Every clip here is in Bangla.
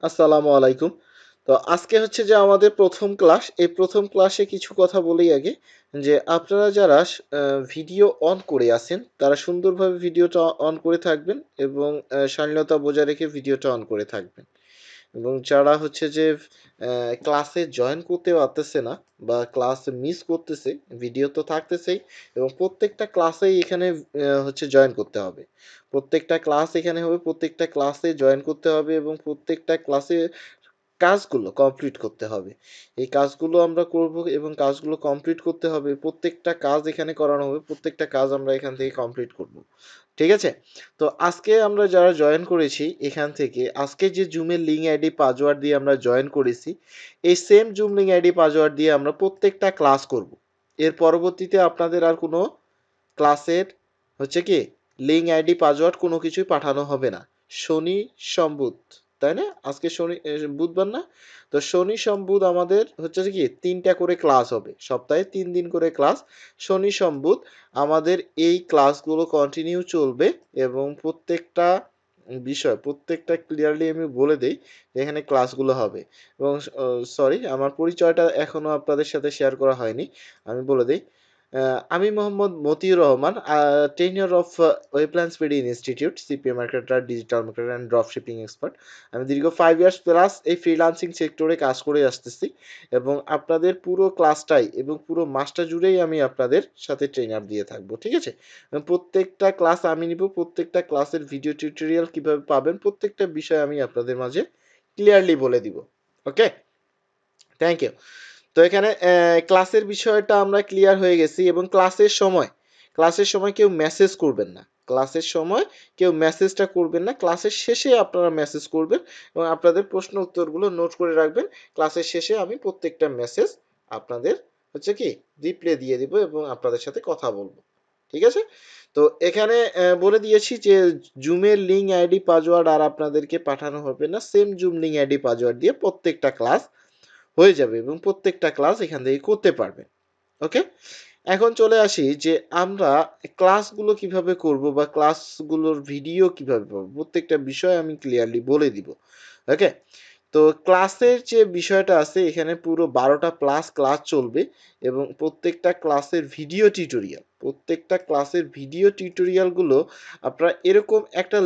আসসালামু আলাইকুম। তো আজকে হচ্ছে যে আমাদের প্রথম ক্লাস। এই প্রথম ক্লাসে কিছু কথা বলি আগে যে আপনারা যারা ভিডিও অন করে আছেন তারা সুন্দরভাবে ভিডিওটা অন করে থাকবেন এবং শালীনতা বজায় রেখে ভিডিওটা অন করে থাকবেন। এবং যারা হচ্ছে যে ক্লাসে জয়েন করতে পারতেছে না বা ক্লাস মিস করতেছে, ভিডিও তো থাকতেছেই এবং প্রত্যেকটা ক্লাসেই এখানে হচ্ছে জয়েন করতে হবে। প্রত্যেকটা ক্লাস এখানে হবে, প্রত্যেকটা ক্লাসে জয়েন করতে হবে এবং প্রত্যেকটা ক্লাসে কাজগুলো কমপ্লিট করতে হবে। এই কাজগুলো আমরা করব এবং কাজগুলো কমপ্লিট করতে হবে। প্রত্যেকটা কাজ এখানে করানো হবে, প্রত্যেকটা কাজ আমরা এখান থেকে কমপ্লিট করব। ঠিক আছে? তো আজকে আমরা যারা জয়েন করেছি এখান থেকে, আজকে যে জুমের লিঙ্ক আইডি পাসওয়ার্ড দিয়ে আমরা জয়েন করেছি, এই same zoom link ID password দিয়ে আমরা প্রত্যেকটা ক্লাস করব। এর পরবর্তীতে আপনাদের আর কোনো ক্লাসের হচ্ছে কি লিঙ্ক আইডি পাসওয়ার্ড কোনো কিছুই পাঠানো হবে না। শনি সম্বুধ, তাই না? আজকে শনি বুধবার না? তো শনি সম্বুধ আমাদের হচ্ছে কি ৩টা করে ক্লাস হবে, সপ্তাহে ৩ দিন করে ক্লাস। শনি সম্বুধ আমাদের এই ক্লাসগুলো কন্টিনিউ চলবে এবং প্রত্যেকটা বিষয় প্রত্যেকটা ক্লিয়ারলি আমি বলে দিই এখানে ক্লাসগুলো হবে। এবং সরি, আমার পরিচয়টা এখনো আপনাদের সাথে শেয়ার করা হয়নি, আমি বলে দিই। আমি Mohammad Motiur Rahman, trainer of Webland speedy institute, CPA marketer, digital marketer and drop shipping expert. আমি দীর্ঘ 5 ইয়ার্স প্লাস এই ফ্রিলান্সিং সেক্টরে কাজ করে আসতেছি এবং আপনাদের পুরো ক্লাসটাই এবং পুরো মাসটা জুড়েই আমি আপনাদের সাথে ট্রেনার দিয়ে থাকবো। ঠিক আছে? এবং প্রত্যেকটা ক্লাস আমি নিব, প্রত্যেকটা ক্লাসের ভিডিও টিউটোরিয়াল কিভাবে পাবেন প্রত্যেকটা বিষয় আমি আপনাদের মাঝে ক্লিয়ারলি বলে দিব। ওকে, থ্যাংক ইউ। তো এখানে ক্লাসের বিষয়টা আমরা ক্লিয়ার হয়ে গেছি এবং ক্লাসের সময় কেউ মেসেজ করবেন না। ক্লাসের সময় কেউ মেসেজটা করবেন না, ক্লাসের শেষে আপনারা মেসেজ করবেন এবং আপনাদের প্রশ্ন উত্তরগুলো নোট করে রাখবেন। ক্লাসের শেষে আমি প্রত্যেকটা মেসেজ আপনাদের হচ্ছে কি রিপ্লাই দিয়ে দিব এবং আপনাদের সাথে কথা বলবো। ঠিক আছে? তো এখানে বলে দিয়েছি যে জুমের লিঙ্ক আইডি পাসওয়ার্ড আর আপনাদেরকে পাঠানো হবে না, same zoom link ID password দিয়ে প্রত্যেকটা ক্লাস হয়ে যাবে এবং প্রত্যেকটা ক্লাস এখান থেকে করতে পারবেন। ওকে, এখন চলে আসি যে আমরা ক্লাসগুলো কিভাবে করব বা ক্লাসগুলোর ভিডিও কিভাবে পাবো, প্রত্যেকটা বিষয় আমি ক্লিয়ারলি বলে দিব। ওকে, তো ক্লাসের যে বিষয়টা আছে এখানে পুরো 12টা প্লাস ক্লাস চলবে এবং প্রত্যেকটা ক্লাসের ভিডিও টিউটোরিয়ালগুলো আপনারা এরকম একটা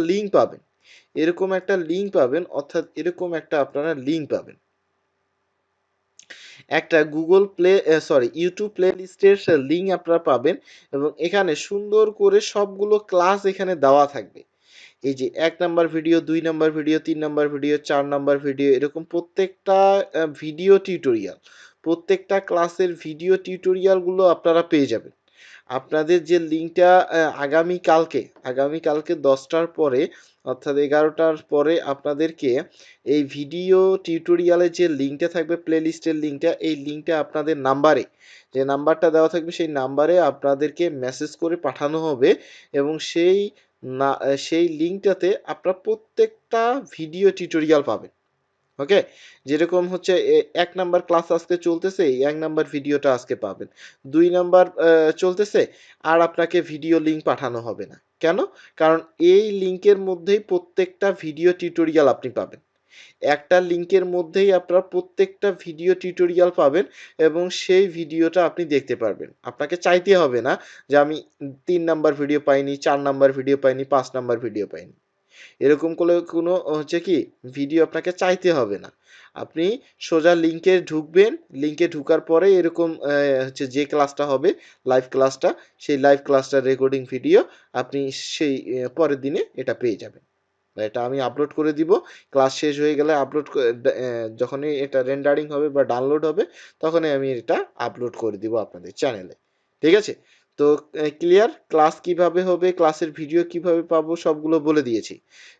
লিঙ্ক পাবেন, অর্থাৎ এরকম একটা আপনারা লিঙ্ক পাবেন, একটা ইউটিউব প্লে লিস্টের লিঙ্ক আপনারা পাবেন এবং এখানে সুন্দর করে সবগুলো ক্লাস এখানে দেওয়া থাকবে। এই যে 1 number video, 2 number video, 3 number video, 4 number video, এরকম প্রত্যেকটা ভিডিও টিউটোরিয়াল, প্রত্যেকটা ক্লাসের ভিডিও টিউটোরিয়ালগুলো আপনারা পেয়ে যাবেন। আপনাদের যে লিঙ্কটা আগামীকালকে 10টার পরে, অর্থাৎ 11টার পরে আপনাদেরকে এই ভিডিও টিউটোরিয়ালের যে লিঙ্কটা থাকবে, প্লে লিস্টের লিঙ্কটা, এই লিঙ্কটা আপনাদের নাম্বারে, যে নাম্বারটা দেওয়া থাকবে সেই নাম্বারে আপনাদেরকে মেসেজ করে পাঠানো হবে এবং না সেই লিঙ্কটাতে আপনারা প্রত্যেকটা ভিডিও টিউটোরিয়াল পাবেন। ওকে, যেরকম হচ্ছে 1 নাম্বার ক্লাস আজকে চলতেছে, এই 1 নাম্বার ভিডিওটা আজকে পাবেন। 2 নাম্বার চলতেছে, আর আপনাকে ভিডিও লিঙ্ক পাঠানো হবে না। কেন? কারণ এই লিঙ্কের মধ্যেই প্রত্যেকটা ভিডিও টিউটোরিয়াল আপনি পাবেন। একটা লিঙ্কের মধ্যেই আপনারা প্রত্যেকটা ভিডিও টিউটোরিয়াল পাবেন এবং সেই ভিডিওটা আপনি দেখতে পারবেন। আপনাকে চাইতে হবে না যে আমি 3 নাম্বার ভিডিও পাইনি, 4 নাম্বার ভিডিও পাইনি, 5 নাম্বার ভিডিও পাইনি। এরকম করলে কোনো হচ্ছে কি ভিডিও আপনাকে চাইতে হবে না। আপনি সোজা লিঙ্কে ঢুকবেন, লিঙ্কে ঢুকার পরে এরকম হচ্ছে যে ক্লাসটা হবে, লাইভ ক্লাসটা, সেই লাইভ ক্লাসটার রেকর্ডিং ভিডিও আপনি সেই পরের দিনে এটা পেয়ে যাবেন। এটা আমি আপলোড করে দিব। ক্লাস শেষ হয়ে গেলে যখনই এটা রেন্ডারিং হবে বা ডাউনলোড হবে তখনই আমি এটা আপলোড করে দিব আপনাদের চ্যানেলে। ঠিক আছে? তো ক্লিয়ার, ক্লাস কিভাবে হবে, ক্লাসের ভিডিও কিভাবে পাবো সবগুলো বলে দিয়েছি।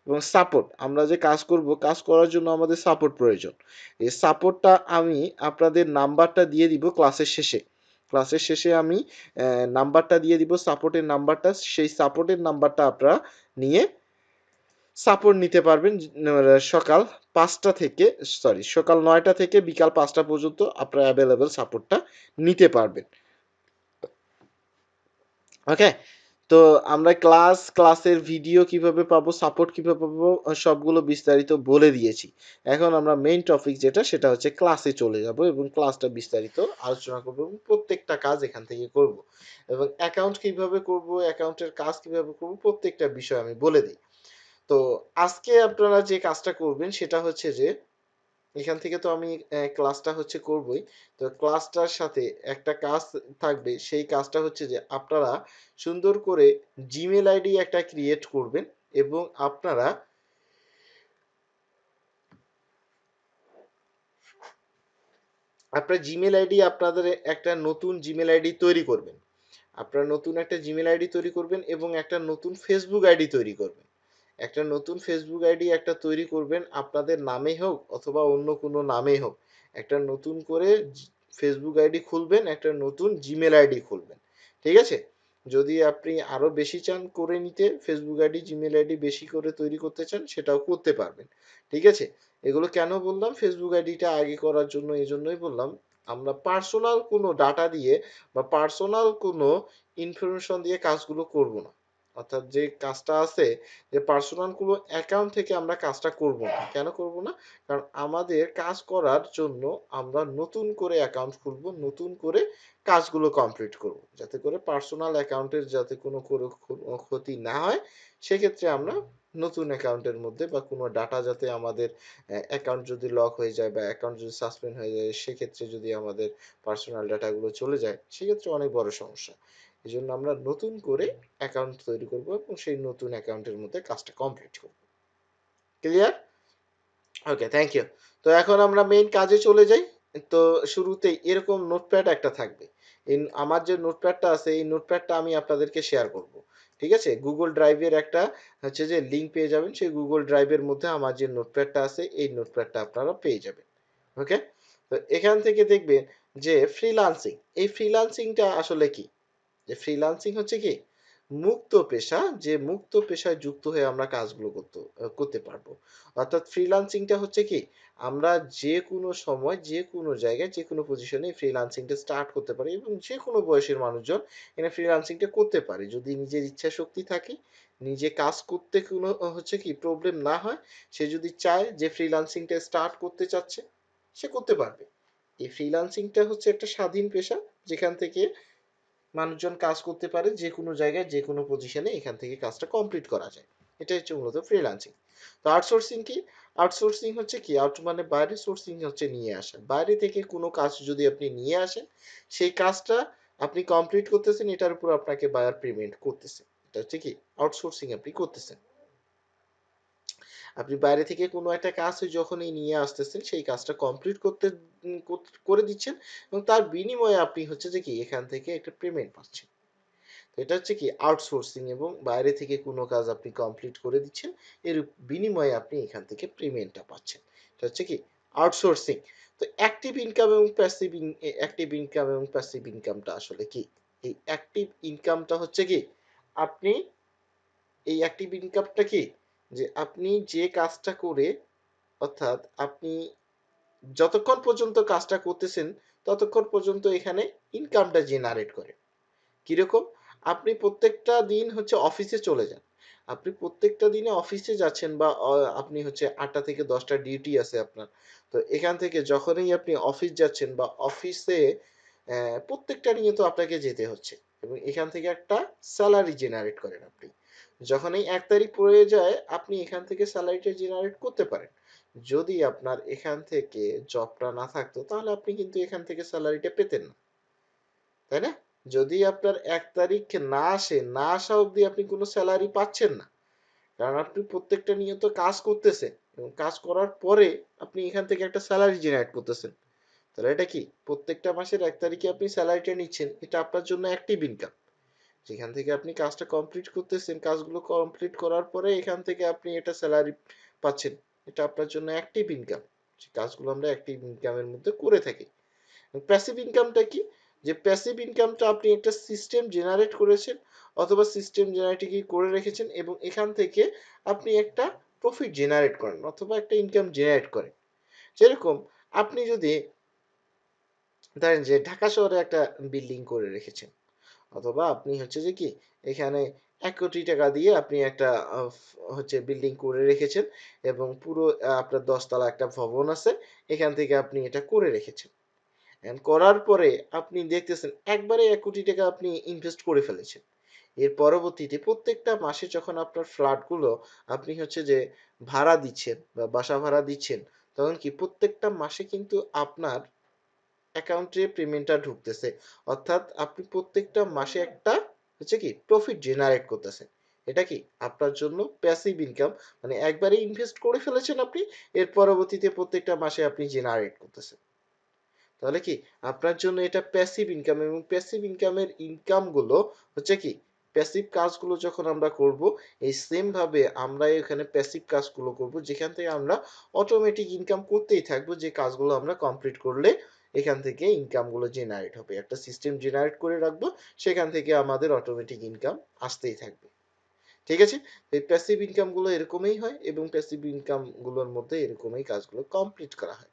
এবং সাপোর্ট, আমরা যে কাজ করব, কাজ করার জন্য আমাদের সাপোর্ট প্রয়োজন। এই সাপোর্টটা আমি আপনাদের নাম্বারটা দিয়ে দিব ক্লাসের শেষে আমি নাম্বারটা দিয়ে দিব, সাপোর্টের নাম্বারটা, সেই সাপোর্টের নাম্বারটা আপনারা নিয়ে সাপোর্ট নিতে পারবেন। সকাল 5টা থেকে সকাল 9টা থেকে বিকাল 5টা পর্যন্ত আপনারা অ্যাভেলেবেল সাপোর্টটা নিতে পারবেন। ওকে, তো আমরা ক্লাসের ভিডিও কিভাবে পাবো, সাপোর্ট কিভাবে পাবো, সবগুলো বিস্তারিত বলে দিয়েছি। এখন আমরা মেইন টপিক যেটা সেটা হচ্ছে ক্লাসে চলে যাব এবং ক্লাসটা বিস্তারিত আলোচনা করব এবং প্রত্যেকটা কাজ এখান থেকে করব এবং অ্যাকাউন্ট কিভাবে করব, অ্যাকাউন্টের কাজ কিভাবে করব, প্রত্যেকটা বিষয় আমি বলে দিই। তো আজকে আপনারা যে কাজটা করবেন সেটা হচ্ছে যে এখান থেকে তো আমি ক্লাসটা হচ্ছে করবই। তো ক্লাসটার সাথে একটা কাজ থাকবে, সেই কাজটা হচ্ছে যে আপনারা সুন্দর করে জিমেল আইডি একটা ক্রিয়েট করবেন এবং আপনারা আপনার জিমেল আইডি আপনাদের একটা নতুন জিমেল আইডি তৈরি করবেন। আপনারা নতুন একটা জিমেল আইডি তৈরি করবেন এবং একটা নতুন ফেসবুক আইডি তৈরি করবেন। একটা নতুন ফেসবুক আইডি একটা তৈরি করবেন, আপনাদের নামেই হোক অথবা অন্য কোনো নামেই হোক। একটা নতুন করে ফেসবুক আইডি খুলবেন, একটা নতুন জিমেল আইডি খুলবেন। ঠিক আছে? যদি আপনি আরো বেশি চান করে নিতে, ফেসবুক আইডি জিমেল আইডি বেশি করে তৈরি করতে চান, সেটাও করতে পারবেন। ঠিক আছে? এগুলো কেন বললাম? ফেসবুক আইডিটা আগে করার জন্য এই জন্যই বললাম, আমরা পার্সোনাল কোনো ডাটা দিয়ে বা পার্সোনাল কোনো ইনফরমেশন দিয়ে কাজগুলো করব না। অর্থাৎ যে কাজটা আছে, যে পার্সোনাল কোনো অ্যাকাউন্ট থেকে আমরা কাজটা করব না। কেন করব না? কারণ আমাদের কাজ করার জন্য আমরা নতুন করে অ্যাকাউন্ট খুলব, নতুন করে কাজগুলো কমপ্লিট করব, যাতে করে পার্সোনাল অ্যাকাউন্টের যাতে কোনো ক্ষতি না হয়। সেক্ষেত্রে আমরা নতুন অ্যাকাউন্টের মধ্যে বা কোনো ডাটা যাতে আমাদের অ্যাকাউন্ট যদি লক হয়ে যায় বা অ্যাকাউন্ট যদি সাসপেন্ড হয়ে যায়, সেক্ষেত্রে যদি আমাদের পার্সোনাল ডাটাগুলো চলে যায়, সেক্ষেত্রে অনেক বড় সমস্যা। এই জন্য আমরা নতুন করে অ্যাকাউন্ট তৈরি করব এবং সেই নতুন অ্যাকাউন্টের মধ্যে কাজটা কমপ্লিট করব। ক্লিয়ার? Okay, thank you. তো এখন আমরা মেইন কাজে চলে যাই। তো শুরুতেই এরকম নোটপ্যাড একটা থাকবে। আমার যে নোটপ্যাডটা আছে এই নোটপ্যাডটা আমি আপনাদেরকে শেয়ার করব। ঠিক আছে? গুগল ড্রাইভের একটা হচ্ছে যে লিঙ্ক পেয়ে যাবেন, সেই গুগল ড্রাইভের মধ্যে আমার যে নোটপ্যাডটা আছে এই নোটপ্যাডটা আপনারা পেয়ে যাবেন। ওকে? তো এখান থেকে দেখবেন যে ফ্রিল্যান্সিং, এই ফ্রিল্যান্সিংটা আসলে কি? যে ফ্রিল্যান্সিং হচ্ছে কি মুক্ত পেশা, যে মুক্ত পেশায় যুক্ত হয়ে আমরা কাজগুলো করতে পারবো। অর্থাৎ ফ্রিল্যান্সিংটা হচ্ছে কি আমরা যে কোনো সময় যে কোনো জায়গায় যে কোনো পজিশনে ফ্রিল্যান্সিংটা স্টার্ট করতে পারি এবং যে কোনো বয়সের মানুষজন এখানে ফ্রিল্যান্সিংটা করতে পারে যদি নিজের ইচ্ছা শক্তি থাকে, নিজে কাজ করতে কোনো হচ্ছে কি প্রবলেম না হয়। সে যদি চায় যে ফ্রিল্যান্সিংটা স্টার্ট করতে চাচ্ছে, সে করতে পারবে। এই ফ্রিল্যান্সিংটা হচ্ছে একটা স্বাধীন পেশা, যেখান থেকে মানুষজন কাজ করতে পারে যে কোনো জায়গায় যে কোনো পজিশনে এখান থেকে কাজটা কমপ্লিট করা যায়। এটা হচ্ছে মূলত ফ্রিল্যান্সিং। তো আউটসোর্সিং কি? আউটসোর্সিং হচ্ছে কি আউট মানে বাইরে, সোর্সিং হচ্ছে নিয়ে আসা। বাইরে থেকে কোনো কাজ যদি আপনি নিয়ে আসেন, সেই কাজটা আপনি কমপ্লিট করতেছেন, এটার উপর আপনাকে বায়ার পেমেন্ট করতেছে। এটা হচ্ছে কি আউটসোর্সিং আপনি করতেছেন। আপনি বাইরে থেকে কোনো একটা কাজ যখনই নিয়ে আসতেছেন, সেই কাজটা কমপ্লিট করে দিচ্ছেন এবং তার বিনিময়ে আপনি হচ্ছে যে কি এখান থেকে একটা পেমেন্ট পাচ্ছেন। তো এটা হচ্ছে কি আউটসোর্সিং এবং বাইরে থেকে কোনো কাজ আপনি কমপ্লিট করে দিচ্ছেন, এর বিনিময়ে আপনি এখান থেকে পেমেন্টটা পাচ্ছেন। এটা হচ্ছে কি আউটসোর্সিং। তো অ্যাক্টিভ ইনকাম এবং প্যাসিভ ইনকামটা আসলে কি? এই অ্যাক্টিভ ইনকামটা হচ্ছে কি আপনি এই অ্যাক্টিভ ইনকামটা কি যে আপনি যে কাজটা করে, অর্থাৎ আপনি যতক্ষণ পর্যন্ত কাজটা করতেছেন ততক্ষণ পর্যন্ত এখানে ইনকামটা জেনারেট করে। কিরকম? আপনি প্রত্যেকটা দিন হচ্ছে অফিসে চলে যান। আপনি প্রত্যেকটা দিনে অফিসে যাচ্ছেন বা আপনি হচ্ছে ৮টা থেকে ১০টা ডিউটি আছে আপনার। তো এখান থেকে যখনই আপনি অফিস যাচ্ছেন বা অফিসে প্রত্যেকটা নিয়ে তো আপনাকে যেতে হচ্ছে এবং এখান থেকে একটা স্যালারি জেনারেট করেন আপনি। যখন এই ১ তারিখ পড়ে যায় আপনি এখান থেকে স্যালারিটা জেনারেট করতে পারেন। যদি আপনার এখান থেকে জবটা না থাকতো তাহলে আপনি কিন্তু এখান থেকে স্যালারিটা পেতেন না। তাই না? যদি আপনার ১ তারিখ না আসা অবধি আপনি কোনো স্যালারি পাচ্ছেন না। কারণ আপনি প্রত্যেকটা নিয়ত কাজ করতেছেন এবং কাজ করার পরে আপনি এখান থেকে একটা স্যালারি জেনারেট করতেছেন। তাহলে এটা কি? প্রত্যেকটা মাসের ১ তারিখে আপনি স্যালারিটা নিচ্ছেন। এটা আপনার জন্য অ্যাক্টিভ ইনকাম। যেখান থেকে আপনি কাজটা কমপ্লিট করতেছেন, কাজগুলো কমপ্লিট করার পরে এখান থেকে আপনি এটা স্যালারি পাচ্ছেন। এটা আপনার জন্য অ্যাক্টিভ ইনকাম। যে কাজগুলো আমরা অ্যাক্টিভ ইনকামের মধ্যে করে থাকি। প্যাসিভ ইনকামটা কি? যে প্যাসিভ ইনকামটা আপনি একটা সিস্টেম জেনারেট করেছেন অথবা সিস্টেম জেনারেটিং করে রেখেছেন এবং এখান থেকে আপনি একটা প্রফিট জেনারেট করেন অথবা একটা ইনকাম জেনারেট করেন। যেরকম আপনি যদি ধরেন যে ঢাকা শহরে একটা বিল্ডিং করে রেখেছেন অথবা আপনি হচ্ছে যে কি এখানে 1 কোটি টাকা দিয়ে আপনি একটা হচ্ছে বিল্ডিং করে রেখেছেন এবং পুরো আপনার 10 তলা একটা ভবন আছে, এখান থেকে আপনি এটা করে রেখেছেন। করার পরে আপনি দেখতেছেন একবারে 1 কোটি টাকা আপনি ইনভেস্ট করে ফেলেছেন। এর পরবর্তীতে প্রত্যেকটা মাসে যখন আপনার ফ্ল্যাটগুলো আপনি হচ্ছে যে ভাড়া দিচ্ছেন বা বাসা ভাড়া দিচ্ছেন, তখন কি প্রত্যেকটা মাসে কিন্তু আপনার অ্যাকাউন্টে পেমেন্টটা ঢুকতেছে। অর্থাৎ আপনি প্রত্যেকটা মাসে একটা হচ্ছে কি প্রফিট জেনারেট করতেছেন। এটা কি আপনার জন্য প্যাসিভ ইনকাম, মানে একবারে ইনভেস্ট করে ফেলেছেন আপনি, এর পরবর্তীতে প্রত্যেকটা মাসে আপনি জেনারেট করতেছেন। তাহলে কি আপনার জন্য এটা প্যাসিভ ইনকাম, এবং প্যাসিভ ইনকামের ইনকামগুলো হচ্ছে কি প্যাসিভ কাজগুলো যখন আমরা করব, এই সেম ভাবে আমরা এখানে প্যাসিভ কাজগুলো করব যেখান থেকে আমরা অটোমেটিক ইনকাম করতেই থাকবো, যে কাজগুলো আমরা কমপ্লিট করলে এখান থেকে ইনকামগুলো জেনারেট হবে, একটা সিস্টেম জেনারেট করে রাখবো, সেখান থেকে আমাদের অটোমেটিক ইনকাম আসতেই থাকবে। ঠিক আছে, এই প্যাসিভ ইনকামগুলো এরকমই হয় এবং প্যাসিভ ইনকামগুলোর মধ্যে এরকমই কাজগুলো কমপ্লিট করা হয়।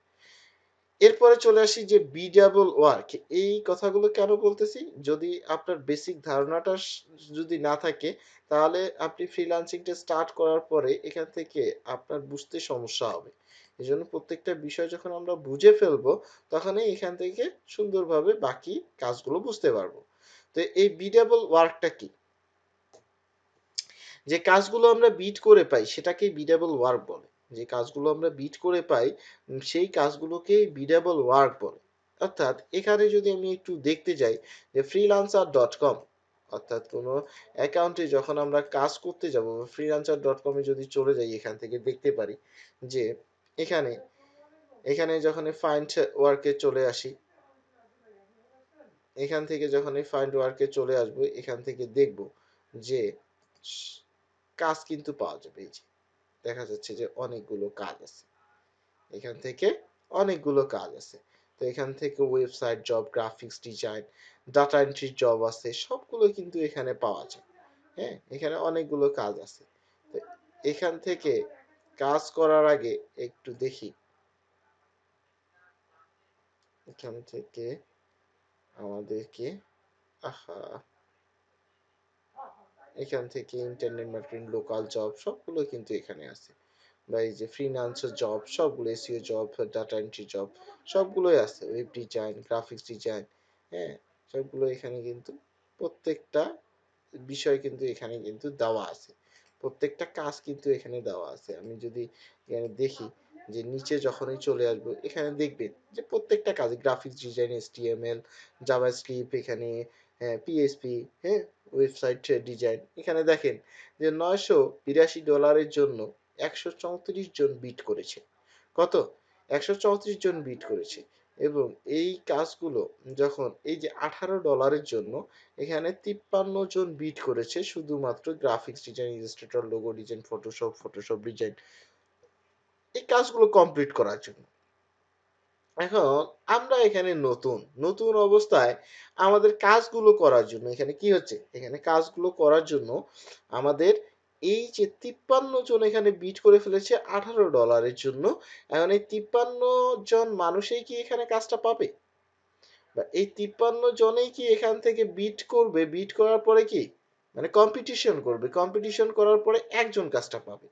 এরপরে চলে আসি যে বি ডাবল ওয়ার্ক, এই কথাগুলো কেন বলতেছি, যদি আপনার বেসিক ধারণাটা যদি না থাকে, তাহলে আপনি ফ্রিল্যান্সিংটা স্টার্ট করার পরে এখান থেকে আপনার বুঝতে সমস্যা হবে। এই জন্য প্রত্যেকটা বিষয় যখন আমরা বুঝে ফেলবো, তখনই এখান থেকে সুন্দরভাবে বাকি কাজগুলো বুঝতে পারবো। তো এই বি ডাবল ওয়ার্কটা কি, যে কাজগুলো আমরা বিট করে পাই সেটাকেই বিডেবল ওয়ার্ক বলে। যে কাজগুলো আমরা বিট করে পাই সেই কাজগুলোকেই বিডেবল ওয়ার্ক বলে। অর্থাৎ এখানে যদি আমি একটু দেখতে যাই যে freelancer.com, অর্থাৎ কোনো অ্যাকাউন্টে যখন আমরা কাজ করতে যাব, freelancer.com এ যদি চলে যাই, এখান থেকে দেখতে পারি যে এখানে এখানে যখন ফাইন্ড ওয়ার্কে চলে আসি, এখান থেকে যখন ফাইন্ড ওয়ার্কে চলে আসবো, এখান থেকে দেখব যে কাজ কিন্তু পাওয়া যাবে। এই যে দেখা যাচ্ছে যে অনেকগুলো কাজ আছে, এখান থেকে অনেকগুলো কাজ আছে। তো এখান থেকে website job, graphics design, data entry job আছে, সবগুলো কিন্তু এখানে পাওয়া যায়। হ্যাঁ, এখানে অনেকগুলো কাজ আছে। তো এখান থেকে কাজ করার আগে একটু দেখি, এখান থেকে আমাদেরকে আহা এখান থেকে ইন্টারনেট মার্কেটিং, লোকাল জব সবগুলো কিন্তু এখানে আছে। বা এই যে ফ্রিল্যান্সার জব সবগুলো, SEO job, data entry job সবগুলোই আছে, ওয়েব ডিজাইন, গ্রাফিক্স ডিজাইন, হ্যাঁ, সবগুলো এখানে কিন্তু প্রত্যেকটা বিষয় কিন্তু এখানে কিন্তু দেওয়া আছে, প্রত্যেকটা কাজ কিন্তু এখানে দেওয়া আছে। আমি যদি এখানে দেখি যে নিচে যখনই চলে আসবো, এখানে দেখবেন যে প্রত্যেকটা কাজ, গ্রাফিক্স ডিজাইন, এসটিএমএল, জাভাস্ক্রিপ্ট, এখানে পিএইচপি, হ্যাঁ, ওয়েবসাইট ডিজাইন, এখানে দেখেন যে $982 জন্য 134 জন বিট করেছে। কত? 134 জন বিট করেছে। এবং এই কাজগুলো যখন এই যে $18 জন্য এখানে 53 জন বিট করেছে, শুধুমাত্র graphics design, Illustrator, logo design, Photoshop design, এই কাজগুলো কমপ্লিট করার জন্য। এখন আমরা এখানে নতুন নতুন অবস্থায় আমাদের কাজগুলো করার জন্য এখানে কি হচ্ছে, এখানে কাজগুলো করার জন্য আমাদের এই যে 53 জন এখানে বিট করে ফেলেছে $18 জন্য, এখন এই 53 জন মানুষই কি এখানে কাজটা পাবে, বা এই 53 জনেই কি এখান থেকে বিট করবে, বিট করার পরে কি মানে কম্পিটিশন করবে, কম্পিটিশন করার পরে একজন কাজটা পাবে,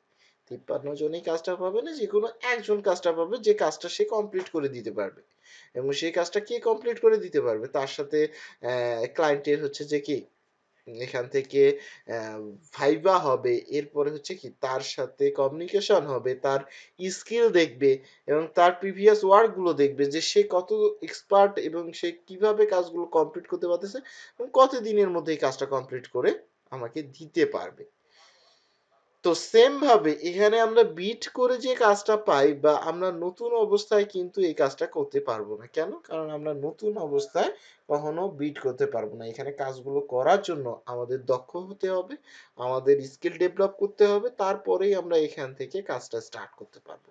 53 জনই কাজটা পাবে না, যে কোনো একজন কাজটা পাবে, যে কাজটা সে কমপ্লিট করে দিতে পারবে। এবং সেই কাজটা কে কমপ্লিট করে দিতে পারবে, তার সাথে ক্লায়েন্টের হচ্ছে যে কি এখান থেকে ভাইবা হবে, এরপরে হচ্ছে কি তার সাথে কমিউনিকেশন হবে, তার স্কিল দেখবে এবং তার প্রিভিয়াস ওয়ার্ক গুলো দেখবে যে সে কত এক্সপার্ট এবং সে কিভাবে কাজগুলো কমপ্লিট করতে পারতেছে এবং কত দিনের মধ্যে এই কাজটা কমপ্লিট করে আমাকে দিতে পারবে। তো সেম ভাবে এখানে আমরা বিট করে যে কাজটা পাই, বা আমরা নতুন অবস্থায় কিন্তু এই কাজটা করতে পারবো না। কেন? কারণ আমরা নতুন অবস্থায় কখনো বিট করতে পারবো না। এখানে কাজগুলো করার জন্য আমাদের দক্ষ হতে হবে, আমাদের স্কিল ডেভেলপ করতে হবে, তারপরেই আমরা এখান থেকে কাজটা স্টার্ট করতে পারবো।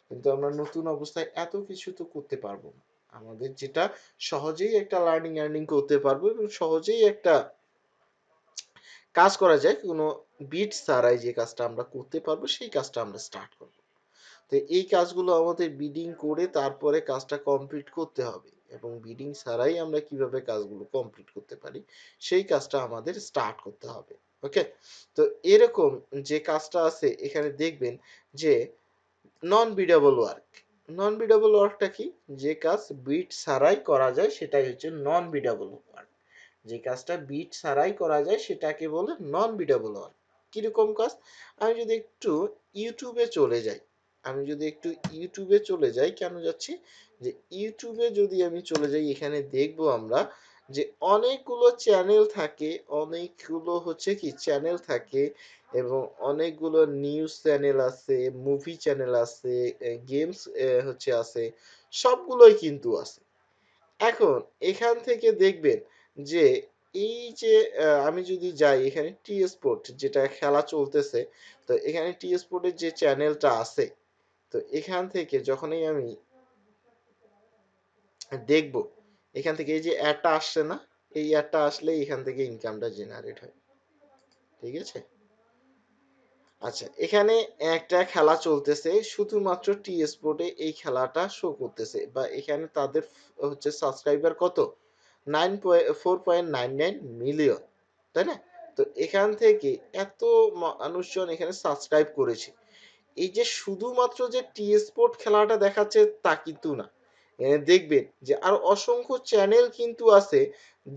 কিন্তু আমরা নতুন অবস্থায় এত কিছু তো করতে পারবো না। আমাদের যেটা সহজেই একটা লার্নিং আর্নিং করতে পারবো এবং সহজেই একটা কাজ করা যায়, কোনো বিট ছাড়াই যে কাজটা আমরা করতে পারবো সেই কাজটা আমরা স্টার্ট করব। তো এই কাজগুলো আমাদের বিডিং করে তারপরে কাজটা কমপ্লিট করতে হবে, এবং বিডিং ছাড়াই আমরা কিভাবে কাজগুলো কমপ্লিট করতে পারি সেই কাজটা আমাদের স্টার্ট করতে হবে। ওকে, তো এরকম যে কাজটা আছে এখানে দেখবেন যে নন বিডেবল ওয়ার্ক। নন বিডেবল ওয়ার্কটা কি? যে কাজ বিট ছাড়াই করা যায় সেটাই হচ্ছে নন বিডেবল ওয়ার্ক। যে কাজটা বিট ছাড়াই করা যায় সেটাকে বলে নন বিডেবল ওয়ার্ক। কিরকম কাজ? আমি যদি একটু ইউটিউবে চলে যাই, কেন যাচ্ছি, যে ইউটিউবে যদি আমি চলে যাই এখানে দেখবো আমরা যে অনেকগুলো চ্যানেল থাকে, অনেকগুলো হচ্ছে কি চ্যানেল থাকে, এবং অনেকগুলো নিউজ চ্যানেল আছে, মুভি চ্যানেল আছে, গেমস হচ্ছে আছে, সবগুলোই কিন্তু আছে। এখন এখান থেকে দেখবেন যে এই যে আমি যদি যাই এখানে টি স্পোর্ট যেটা খেলা চলতেছে, তো এখানে টি স্পোর্টের যে চ্যানেলটা আছে, তো এখান থেকে যখনই আমি দেখব, এখান থেকে এই যে অ্যাডটা আসছে না, এই অ্যাডটা আসলে এখান থেকে ইনকামটা জেনারেট হয়। ঠিক আছে, আচ্ছা এখানে একটা খেলা চলতেছে, শুধুমাত্র টি স্পোর্টে এই খেলাটা শো করতেছে, বা এখানে তাদের হচ্ছে সাবস্ক্রাইবার কত, 4.99 মিলিয়ন, তাই না? তো এখান থেকে এত মানুষজন এখানে সাবস্ক্রাইব করেছে। এই যে শুধুমাত্র যে টি স্পোর্ট খেলাটা দেখাচ্ছে তা কিন্তু না, দেখবেন যে আর অসংখ্য চ্যানেল কিন্তু আছে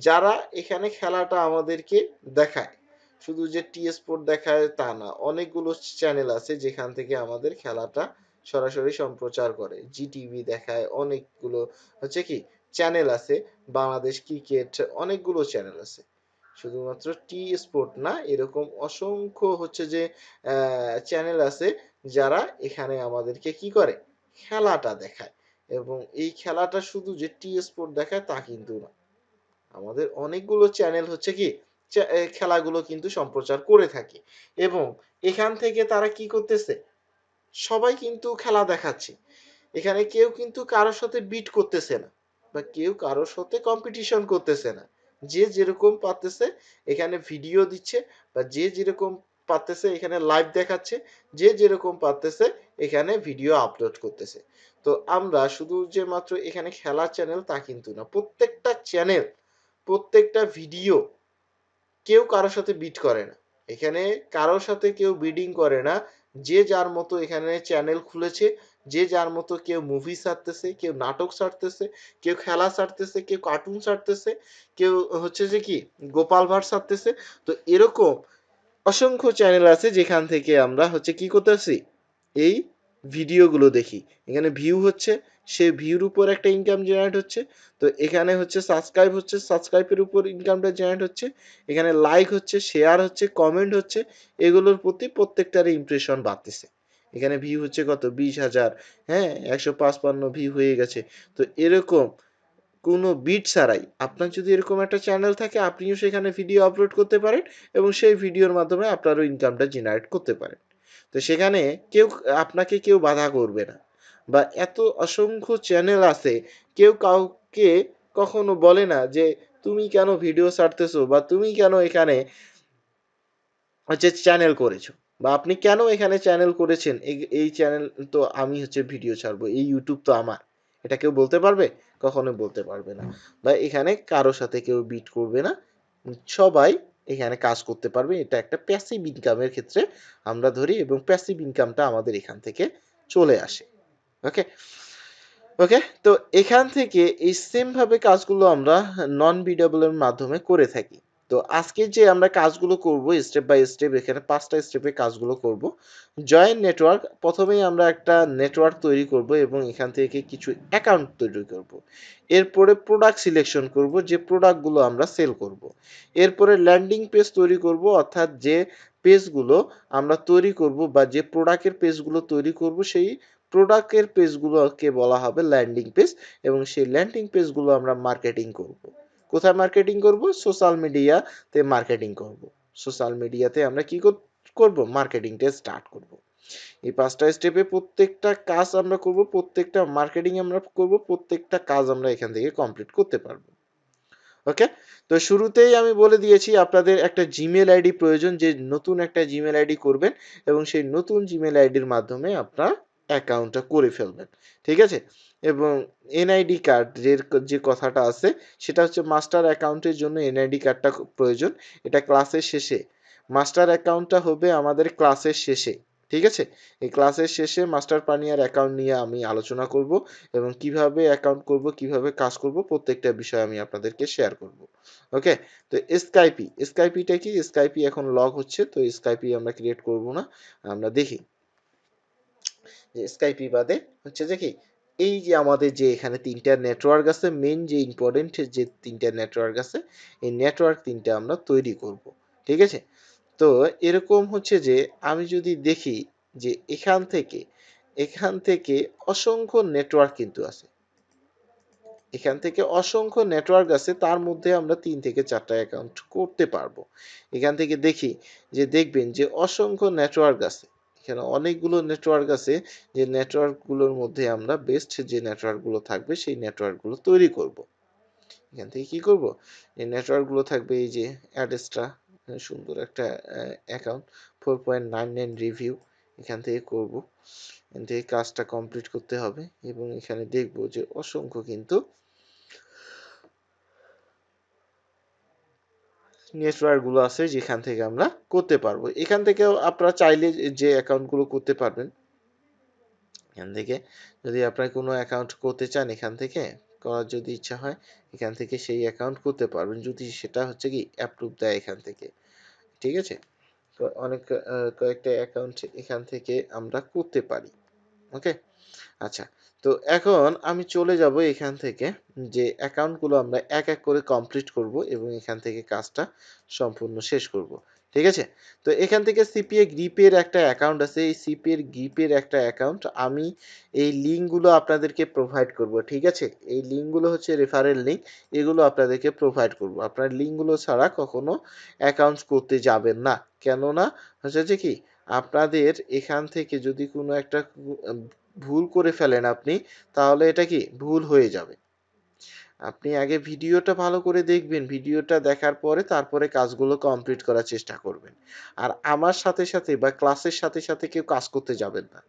যারা এখানে খেলাটা আমাদেরকে দেখায়। শুধু যে টি স্পোর্ট দেখায় তা না, অনেকগুলো চ্যানেল আছে যেখান থেকে আমাদের খেলাটা সরাসরি সম্প্রচার করে। জি টিভি দেখায়, অনেকগুলো হচ্ছে কি চ্যানেল আছে, বাংলাদেশ ক্রিকেট, অনেকগুলো চ্যানেল আছে। শুধুমাত্র টি স্পোর্ট না, এরকম অসংখ্য হচ্ছে যে চ্যানেল আছে যারা এখানে আমাদেরকে কি করে, খেলাটা দেখায়। এবং এই খেলাটা শুধু যে টি স্পোর্ট দেখায় তা কিন্তু না, আমাদের অনেকগুলো চ্যানেল হচ্ছে কি খেলাগুলো কিন্তু সম্প্রচার করে থাকে। এবং এখান থেকে তারা কি করতেছে, সবাই কিন্তু খেলা দেখাচ্ছে। এখানে কেউ কিন্তু কারোর সাথে বিট করতেছে না, বা কেউ কারোর সাথে কম্পিটিশন করতেছে না। যে যেরকম পারতেছে এখানে ভিডিও দিচ্ছে, বা যে যেরকম পারতেছে এখানে লাইভ দেখাচ্ছে, যে যেরকম পারতেছে এখানে ভিডিও আপলোড করতেছে। তো আমরা শুধু যে মাত্র এখানে খেলার চ্যানেল তা কিন্তু না, প্রত্যেকটা চ্যানেল, প্রত্যেকটা ভিডিও কেউ কারোর সাথে বিট করে না। এখানে কারোর সাথে কেউ বিডিং করে না। যে যার মতো এখানে চ্যানেল খুলেছে, যে যার মতো কেউ মুভি ছাড়তেছে, কেউ নাটক ছাড়তেছে, কেউ খেলা ছাড়তেছে, কেউ কার্টুন ছাড়তেছে, কেউ হচ্ছে যে কি গোপাল ভাঁড় ছাড়তেছে। তো এরকম অসংখ্য চ্যানেল আছে যেখান থেকে আমরা হচ্ছে কি করতেছি, এই ভিডিওগুলো দেখি। এখানে ভিউ হচ্ছে, সেই ভিউর উপর একটা ইনকাম জেনারেট হচ্ছে। তো এখানে হচ্ছে সাবস্ক্রাইব হচ্ছে, সাবস্ক্রাইবের উপর ইনকামটা জেনারেট হচ্ছে। এখানে লাইক হচ্ছে, শেয়ার হচ্ছে, কমেন্ট হচ্ছে, এগুলোর প্রতি প্রত্যেকটার ইমপ্রেশন বাড়তেছে। এখানে ভিউ হচ্ছে কত, 20,000, হ্যাঁ 155 ভিউ হয়ে গেছে। তো এরকম কোনো বিট ছাড়াই আপনার যদি এরকম একটা চ্যানেল থাকে, আপনিও সেখানে ভিডিও আপলোড করতে পারেন, এবং সেই ভিডিওর মাধ্যমে আপনারও ইনকামটা জেনারেট করতে পারেন। তো সেখানে কেউ আপনাকে কেউ বাধা করবে না, বা এত অসংখ্য চ্যানেল আছে, কেউ কাউকে কখনো বলে না যে তুমি কেন ভিডিও ছাড়তেছো, বা তুমি কেন এখানে হচ্ছে চ্যানেল করেছো, বা আপনি কেন এখানে চ্যানেল করেছেন, এই চ্যানেল তো আমি হচ্ছে ভিডিও ছাড়বো, এই ইউটিউব তো আমার, এটা কেউ বলতে পারবে? কখনো বলতে পারবে না। বা এখানে কারো সাথে কেউ বিট করবে না, সবাই এখানে কাজ করতে পারবে। এটা একটা প্যাসিভ ইনকামের ক্ষেত্রে আমরা ধরি, এবং প্যাসিভ ইনকামটা আমাদের এখান থেকে চলে আসে। ওকে, ওকে, তো এখান থেকে এই সেম ভাবে কাজগুলো আমরা নন বিডেবল এর মাধ্যমে করে থাকি। তো আজকে যে আমরা কাজগুলো করব স্টেপ বাই স্টেপ, এখানে 5টা স্টেপে কাজগুলো করব। জয়েন নেটওয়ার্ক, প্রথমেই আমরা একটা নেটওয়ার্ক তৈরি করব এবং এখান থেকে কিছু অ্যাকাউন্ট তৈরি করব। এরপরে প্রোডাক্ট সিলেকশন করব, যে প্রোডাক্টগুলো আমরা সেল করব। এরপরে ল্যান্ডিং পেজ তৈরি করব, অর্থাৎ যে পেজগুলো আমরা তৈরি করব, বা যে প্রোডাক্টের পেজগুলো তৈরি করব সেই প্রোডাক্টের পেজগুলোকে বলা হবে ল্যান্ডিং পেজ, এবং সেই ল্যান্ডিং পেজগুলো আমরা মার্কেটিং করব। কোথায় মার্কেটিং করব? সোশ্যাল মিডিয়াতে মার্কেটিং করব। সোশ্যাল মিডিয়াতে আমরা কি করব? মার্কেটিংটা স্টার্ট করব। এই 5টা স্টেপে প্রত্যেকটা কাজ আমরা করব, প্রত্যেকটা মার্কেটিং আমরা করব, প্রত্যেকটা কাজ আমরা এখান থেকে কমপ্লিট করতে পারবো। ওকে, তো শুরুতেই আমি বলে দিয়েছি আপনাদের একটা জিমেল আইডি প্রয়োজন, যে নতুন একটা জিমেল আইডি করবেন, এবং সেই নতুন জিমেল আইডির মাধ্যমে আপনারা অ্যাকাউন্টটা করে ফেলবেন, ঠিক আছে। এবং এনআইডি কার্ড যে কথাটা আছে সেটা হচ্ছে মাস্টার অ্যাকাউন্টের জন্য এনআইডি কার্ডটা প্রয়োজন। এটা ক্লাসের শেষে, মাস্টার অ্যাকাউন্টটা হবে আমাদের ক্লাসের শেষে, ঠিক আছে। এই ক্লাসের শেষে মাস্টার পানিয়ার অ্যাকাউন্ট নিয়ে আমি আলোচনা করব এবং কিভাবে অ্যাকাউন্ট করব, কিভাবে কাজ করব, প্রত্যেকটা বিষয় আমি আপনাদেরকে শেয়ার করব। ওকে, তো স্কাইপিটা কি, স্কাইপি এখন লগ হচ্ছে, তো স্কাইপি আমরা ক্রিয়েট করব না। আমরা দেখি যে স্কাইপি বাদে হচ্ছে যে কি, এই যে আমাদের যে এখানে তিনটা নেটওয়ার্ক আছে, মেইন যে ইম্পর্টেন্ট যে তিনটা নেটওয়ার্ক আছে, এই নেটওয়ার্ক তিনটা আমরা তৈরি করব, ঠিক আছে। তো এরকম হচ্ছে যে আমি যদি দেখি যে এখান থেকে অসংখ্য নেটওয়ার্ক কিন্তু আছে, এখান থেকে অসংখ্য নেটওয়ার্ক আছে, তার মধ্যে আমরা 3 থেকে 4টা অ্যাকাউন্ট করতে পারবো। এখান থেকে দেখি যে দেখবেন যে অসংখ্য নেটওয়ার্ক আছে, এখানে অনেকগুলো নেটওয়ার্ক আছে, যে নেটওয়ার্কগুলোর মধ্যে আমরা বেস্ট যে নেটওয়ার্কগুলো থাকবে সেই নেটওয়ার্কগুলো তৈরি করব। এখান থেকে কি করব, এই নেটওয়ার্কগুলো থাকবে, এই যে অ্যাডেস্ট্রা, সুন্দর একটা অ্যাকাউন্ট, 4.99 রিভিউ, এখান থেকে করব। এখান থেকে কাজটা কমপ্লিট করতে হবে এবং এখানে দেখব যে অসংখ্য কিন্তু নেটওয়ার্কগুলো আছে যেখান থেকে আমরা করতে পারবো। এখান থেকেও আপনারা চাইলে যে অ্যাকাউন্টগুলো করতে পারবেন, এখান থেকে যদি আপনার কোনো অ্যাকাউন্ট করতে চান, এখান থেকে করার যদি ইচ্ছা হয়, এখান থেকে সেই অ্যাকাউন্ট করতে পারবেন, যদি সেটা হচ্ছে কি অ্যাপ্রুভ দেয় এখান থেকে, ঠিক আছে। তো অনেক কয়েকটা অ্যাকাউন্ট এখান থেকে আমরা করতে পারি। ওকে, আচ্ছা। তো এখন আমি চলে যাব এখান থেকে, যে অ্যাকাউন্টগুলো আমরা এক এক করে কমপ্লিট করব এবং এখান থেকে কাজটা সম্পূর্ণ শেষ করব, ঠিক আছে। তো এখান থেকে সিপিএ গ্রিপের একটা অ্যাকাউন্ট আছে, এই সিপিএর গ্রিপের একটা অ্যাকাউন্ট আমি এই লিঙ্কগুলো আপনাদেরকে প্রোভাইড করব, ঠিক আছে। এই লিঙ্কগুলো হচ্ছে রেফারেল লিঙ্ক, এগুলো আপনাদেরকে প্রোভাইড করব। আপনার লিঙ্কগুলো ছাড়া কখনো অ্যাকাউন্টস করতে যাবেন না, কেননা হচ্ছে যে কি আপনাদের এখান থেকে যদি কোনো একটা ভুল করে ফেলেন আপনি, তাহলে এটা কি ভুল হয়ে যাবে। আপনি আগে ভিডিওটা ভালো করে দেখবেন, ভিডিওটা দেখার পরে তারপরে কাজগুলো কমপ্লিট করার চেষ্টা করবেন। আর আমার সাথে সাথে বা ক্লাসের সাথে সাথে কেউ কাজ করতে যাবেন না।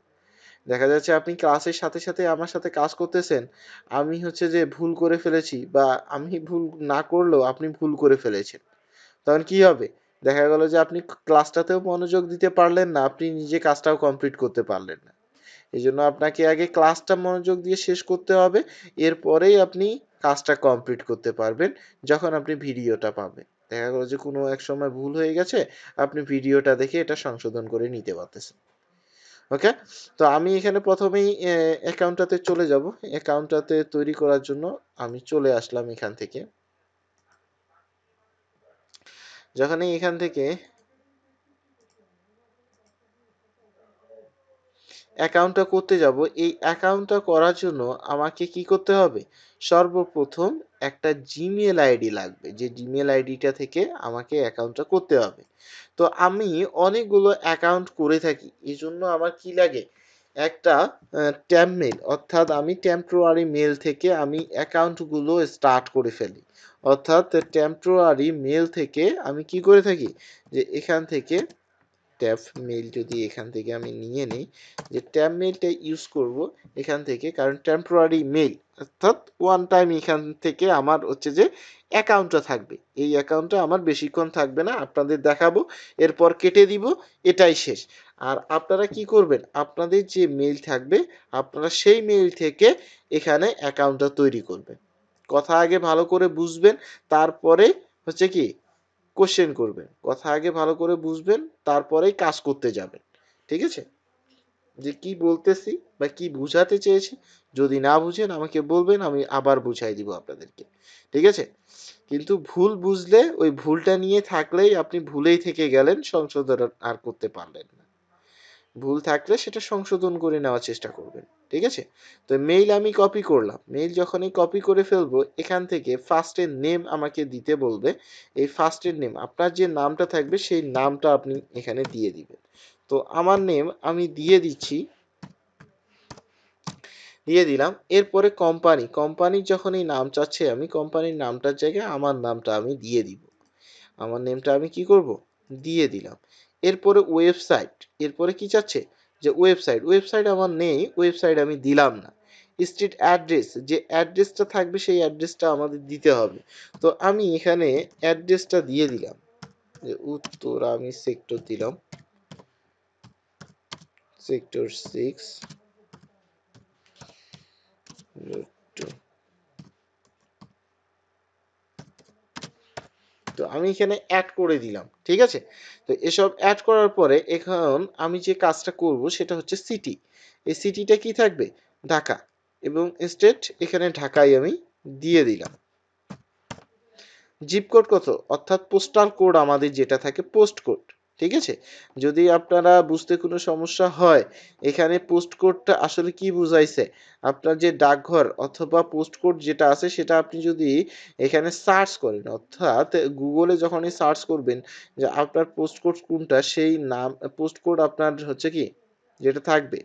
দেখা যাচ্ছে আপনি ক্লাসের সাথে সাথে আমার সাথে কাজ করতেছেন, আমি হচ্ছে যে ভুল করে ফেলেছি বা আমি ভুল না করলেও আপনি ভুল করে ফেলেছেন, তখন কি হবে, দেখা গেল যে আপনি ক্লাসটাতেও মনোযোগ দিতে পারলেন না, আপনি নিজে কাজটাও কমপ্লিট করতে পারলেন না। এই জন্য আপনাকে আগে ক্লাসটা মনোযোগ দিয়ে শেষ করতে হবে, এরপরেই আপনি কাজটা কমপ্লিট করতে পারবেন যখন আপনি ভিডিওটা পাবেন। দেখা গেল যে কোনো এক সময় ভুল হয়ে গেছে, আপনি ভিডিওটা দেখে এটা সংশোধন করে নিতে পারতেছেন। ওকে, তো আমি এখানে প্রথমেই অ্যাকাউন্টটাতে চলে যাব। অ্যাকাউন্টটাতে তৈরি করার জন্য আমি চলে আসলাম এখান থেকে। যখনই এখান থেকে অ্যাকাউন্টটা করতে যাব, এই অ্যাকাউন্টটা করার জন্য আমাকে কি করতে হবে, সর্বপ্রথম একটা জিমেল আইডি লাগবে, যে জিমেল আইডিটা থেকে আমাকে অ্যাকাউন্টটা করতে হবে। তো আমি অনেকগুলো অ্যাকাউন্ট করে থাকি, এই জন্য আমার কি লাগে, একটা ট্যাম্প মেল, অর্থাৎ আমি টেম্পোরারি মেল থেকে আমি অ্যাকাউন্টগুলো স্টার্ট করে ফেলি। অর্থাৎ টেম্পোরারি মেল থেকে আমি কি করে থাকি, যে এখান থেকে ট্যাব মেইল যদি এখান থেকে আমি নিয়ে নিই, যে ট্যাব মেইলটা ইউজ করব এখান থেকে, কারণ টেম্পোরারি মেইল অর্থাৎ ওয়ান টাইম এখান থেকে আমার হচ্ছে যে অ্যাকাউন্টটা থাকবে, এই অ্যাকাউন্টটা আমার বেশিক্ষণ থাকবে না, আপনাদের দেখাবো, এরপর কেটে দিব, এটাই শেষ। আর আপনারা কি করবেন, আপনাদের যে মেইল থাকবে আপনারা সেই মেইল থেকে এখানে অ্যাকাউন্টটা তৈরি করবেন। কথা আগে ভালো করে বুঝবেন, তারপরে হচ্ছে কি কোশ্চেন করবেন, কথা আগে ভালো করে বুঝবেন, তারপরেই কাজ করতে যাবেন, ঠিক আছে। যে কি বলতেছি বা কি বুঝাতে চেয়েছি, যদি না বুঝেন আমাকে বলবেন, আমি আবার বুঝাই দিব আপনাদেরকে, ঠিক আছে। কিন্তু ভুল বুঝলে ওই ভুলটা নিয়ে থাকলেই আপনি ভুলেই থেকে গেলেন, সংশোধন আর করতে পারলেন না। ভুল থাকলে সেটা সংশোধন করে নেওয়ার চেষ্টা করবেন, ঠিক আছে। তো মেইল আমি কপি করলাম, মেইল যখনই কপি করে ফেলবো, এখান থেকে ফার্স্টের নেম আমাকে দিতে বলবে, এই ফার্স্টের নেম আপনার যে নামটা থাকবে সেই নামটা আপনি এখানে দিয়ে দিবেন। তো আমার নেম আমি দিয়ে দিচ্ছি, দিয়ে দিলাম। এরপরে কোম্পানির যখন এই নাম চাচ্ছে, আমি কোম্পানির নামটার জায়গায় আমার নামটা আমি দিয়ে দিব, আমার নেমটা আমি কি করব, দিয়ে দিলাম। এরপরে ওয়েবসাইট, এরপরে কি চাচ্ছে, যে ওয়েবসাইট আমার নেই, ওয়েবসাইট আমি দিলাম না। স্ট্রিট অ্যাড্রেস, যে অ্যাড্রেসটা থাকবে সেই অ্যাড্রেসটা আমাদের দিতে হবে। তো আমি এখানে অ্যাড্রেসটা দিয়ে দিলাম যে উত্তরা, আমি সেক্টর দিলাম সেক্টর 6 তো আমি এখানে অ্যাড করে দিলাম, ঠিক আছে। তো এসব অ্যাড করার পরে এখন আমি যে কাজটা করব সেটা হচ্ছে সিটি। এই সিটিটা কি থাকবে? ঢাকা, এবং স্টেট এখানে ঢাকায় আমি দিয়ে দিলাম। জিপ কোড কত, অর্থাৎ পোস্টাল কোড আমাদের যেটা থাকে পোস্ট কোড, ঠিক আছে। যদি আপনারা বুঝতে কোনো সমস্যা হয়, এখানে পোস্ট কোডটা আসলে কি বুঝাইছে, আপনার যে ডাকঘর অথবা পোস্ট কোড যেটা আছে সেটা আপনি যদি এখানে সার্চ করেন, অর্থাৎ গুগলে যখনই সার্চ করবেন যে আপনার পোস্ট কোড কোনটা, সেই নাম পোস্ট কোড আপনার হচ্ছে কি যেটা থাকবে,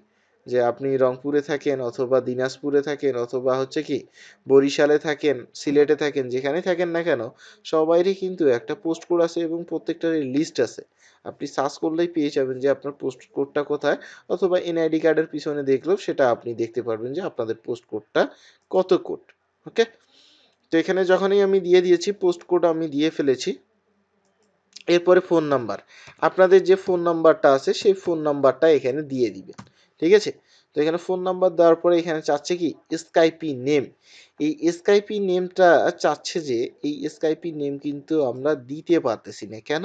যে আপনি রংপুরে থাকেন অথবা দিনাজপুরে থাকেন অথবা হচ্ছে কি বরিশালে থাকেন, সিলেটে থাকেন, যেখানে থাকেন না কেন সবারই কিন্তু একটা পোস্ট কোড আছে এবং প্রত্যেকটারই লিস্ট আছে। আপনি সার্চ করলেই পেয়ে যাবেন যে আপনার পোস্ট কোডটা কোথায়, অথবা এনআইডি কার্ডের পিছনে দেখলেও সেটা আপনি দেখতে পারবেন যে আপনাদের পোস্ট কোডটা কত কোড। ওকে, তো এখানে যখনই আমি দিয়ে দিয়েছি পোস্ট কোড আমি দিয়ে ফেলেছি। এরপরে ফোন নাম্বার, আপনাদের যে ফোন নাম্বারটা আছে সেই ফোন নাম্বারটা এখানে দিয়ে দিবেন, ঠিক আছে। তো এখানে ফোন নাম্বার দেওয়ার পরে এখানে চাচ্ছে কি স্কাইপি নেম। এই স্কাইপি নেমটা চাচ্ছে, যে এই স্কাইপি নেম কিন্তু আমরা দিতে পারতেছি না, কেন?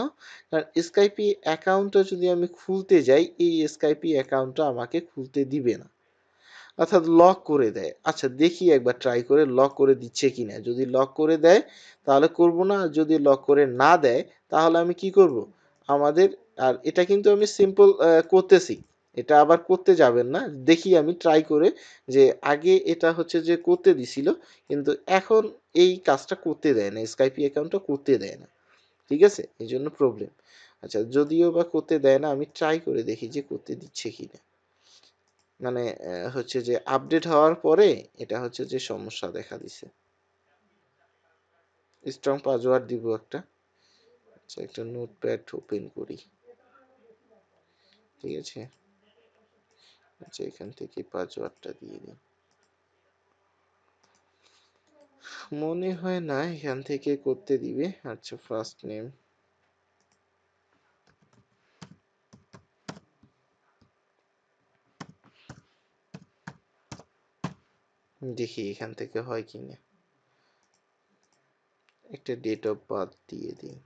কারণ স্কাইপি অ্যাকাউন্টটা যদি আমি খুলতে যাই, এই স্কাইপি অ্যাকাউন্টটা আমাকে খুলতে দিবে না, অর্থাৎ লক করে দেয়। আচ্ছা দেখি একবার ট্রাই করে লক করে দিচ্ছে কিনা, যদি লক করে দেয় তাহলে করব না, আর যদি লক করে না দেয় তাহলে আমি কি করব আমাদের, আর এটা কিন্তু আমি সিম্পল করতেছি, এটা আবার করতে যাবেন না, দেখি আমি ট্রাই করে, যে আগে এটা হচ্ছে যে করতে দিছিল কিন্তু এখন এই কাজটা করতে দেয় না, স্কাইপি অ্যাকাউন্টটা করতে দেয় না, ঠিক আছে, এই জন্য প্রবলেম। আচ্ছা যদিও বা করতে দেয় না, আমি ট্রাই করে দেখি যে করতে দিচ্ছে কিনা। মানে হচ্ছে যে আপডেট হওয়ার পরে এটা হচ্ছে যে সমস্যা দেখা দিছে। স্ট্রং পাসওয়ার্ড দিব একটা। আচ্ছা একটা নোটপ্যাড ওপেন করি, ঠিক আছে। আচ্ছা এখান থেকে পাসওয়ার্ডটা দিয়ে দিই। মনে হয় না এখান থেকে করতে দিবে। আচ্ছা ফার্স্ট নেম, দেখি এখান থেকে হয় কিনা। একটা ডেট অফ বার্থ দিয়ে দিই,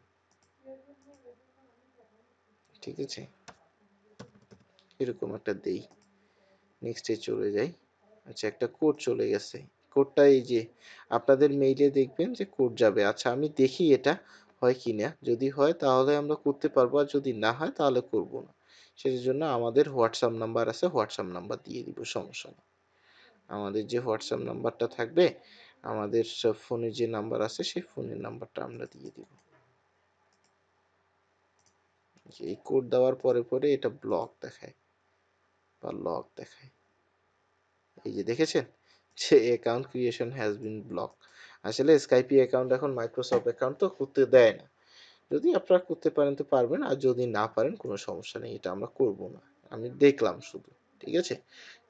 ঠিক আছে, এরকম একটা দেই। নেক্সটে চলে যাই। আচ্ছা একটা কোড চলে গেছে, কোডটা এই যে আপনাদের মেইলে দেখবেন যে কোড যাবে। আচ্ছা আমি দেখি এটা হয় কি না, যদি হয় তাহলে আমরা করতে পারবো, আর যদি না হয় তাহলে করব না। সেটার জন্য আমাদের হোয়াটসঅ্যাপ নাম্বার আছে, হোয়াটসঅ্যাপ নাম্বার দিয়ে দিব, সমস্যা নেই। আমাদের যে হোয়াটসঅ্যাপ নাম্বারটা থাকবে, আমাদের সব ফোনে যে নাম্বার আছে সেই ফোনের নাম্বারটা আমরা দিয়ে দিব। এই কোড দেওয়ার পরে পরে এটা ব্লক দেখায় বা লক দেখায়, এই যে দেখেছেন যে account creation has been block. আসলে স্কাইপি অ্যাকাউন্ট এখন মাইক্রোসফট অ্যাকাউন্ট তো করতে দেয় না। যদি আপনারা করতে পারেন তো পারবেন, আর যদি না পারেন কোনো সমস্যা নেই, এটা আমরা করব না। আমি দেখলাম শুধু, ঠিক আছে,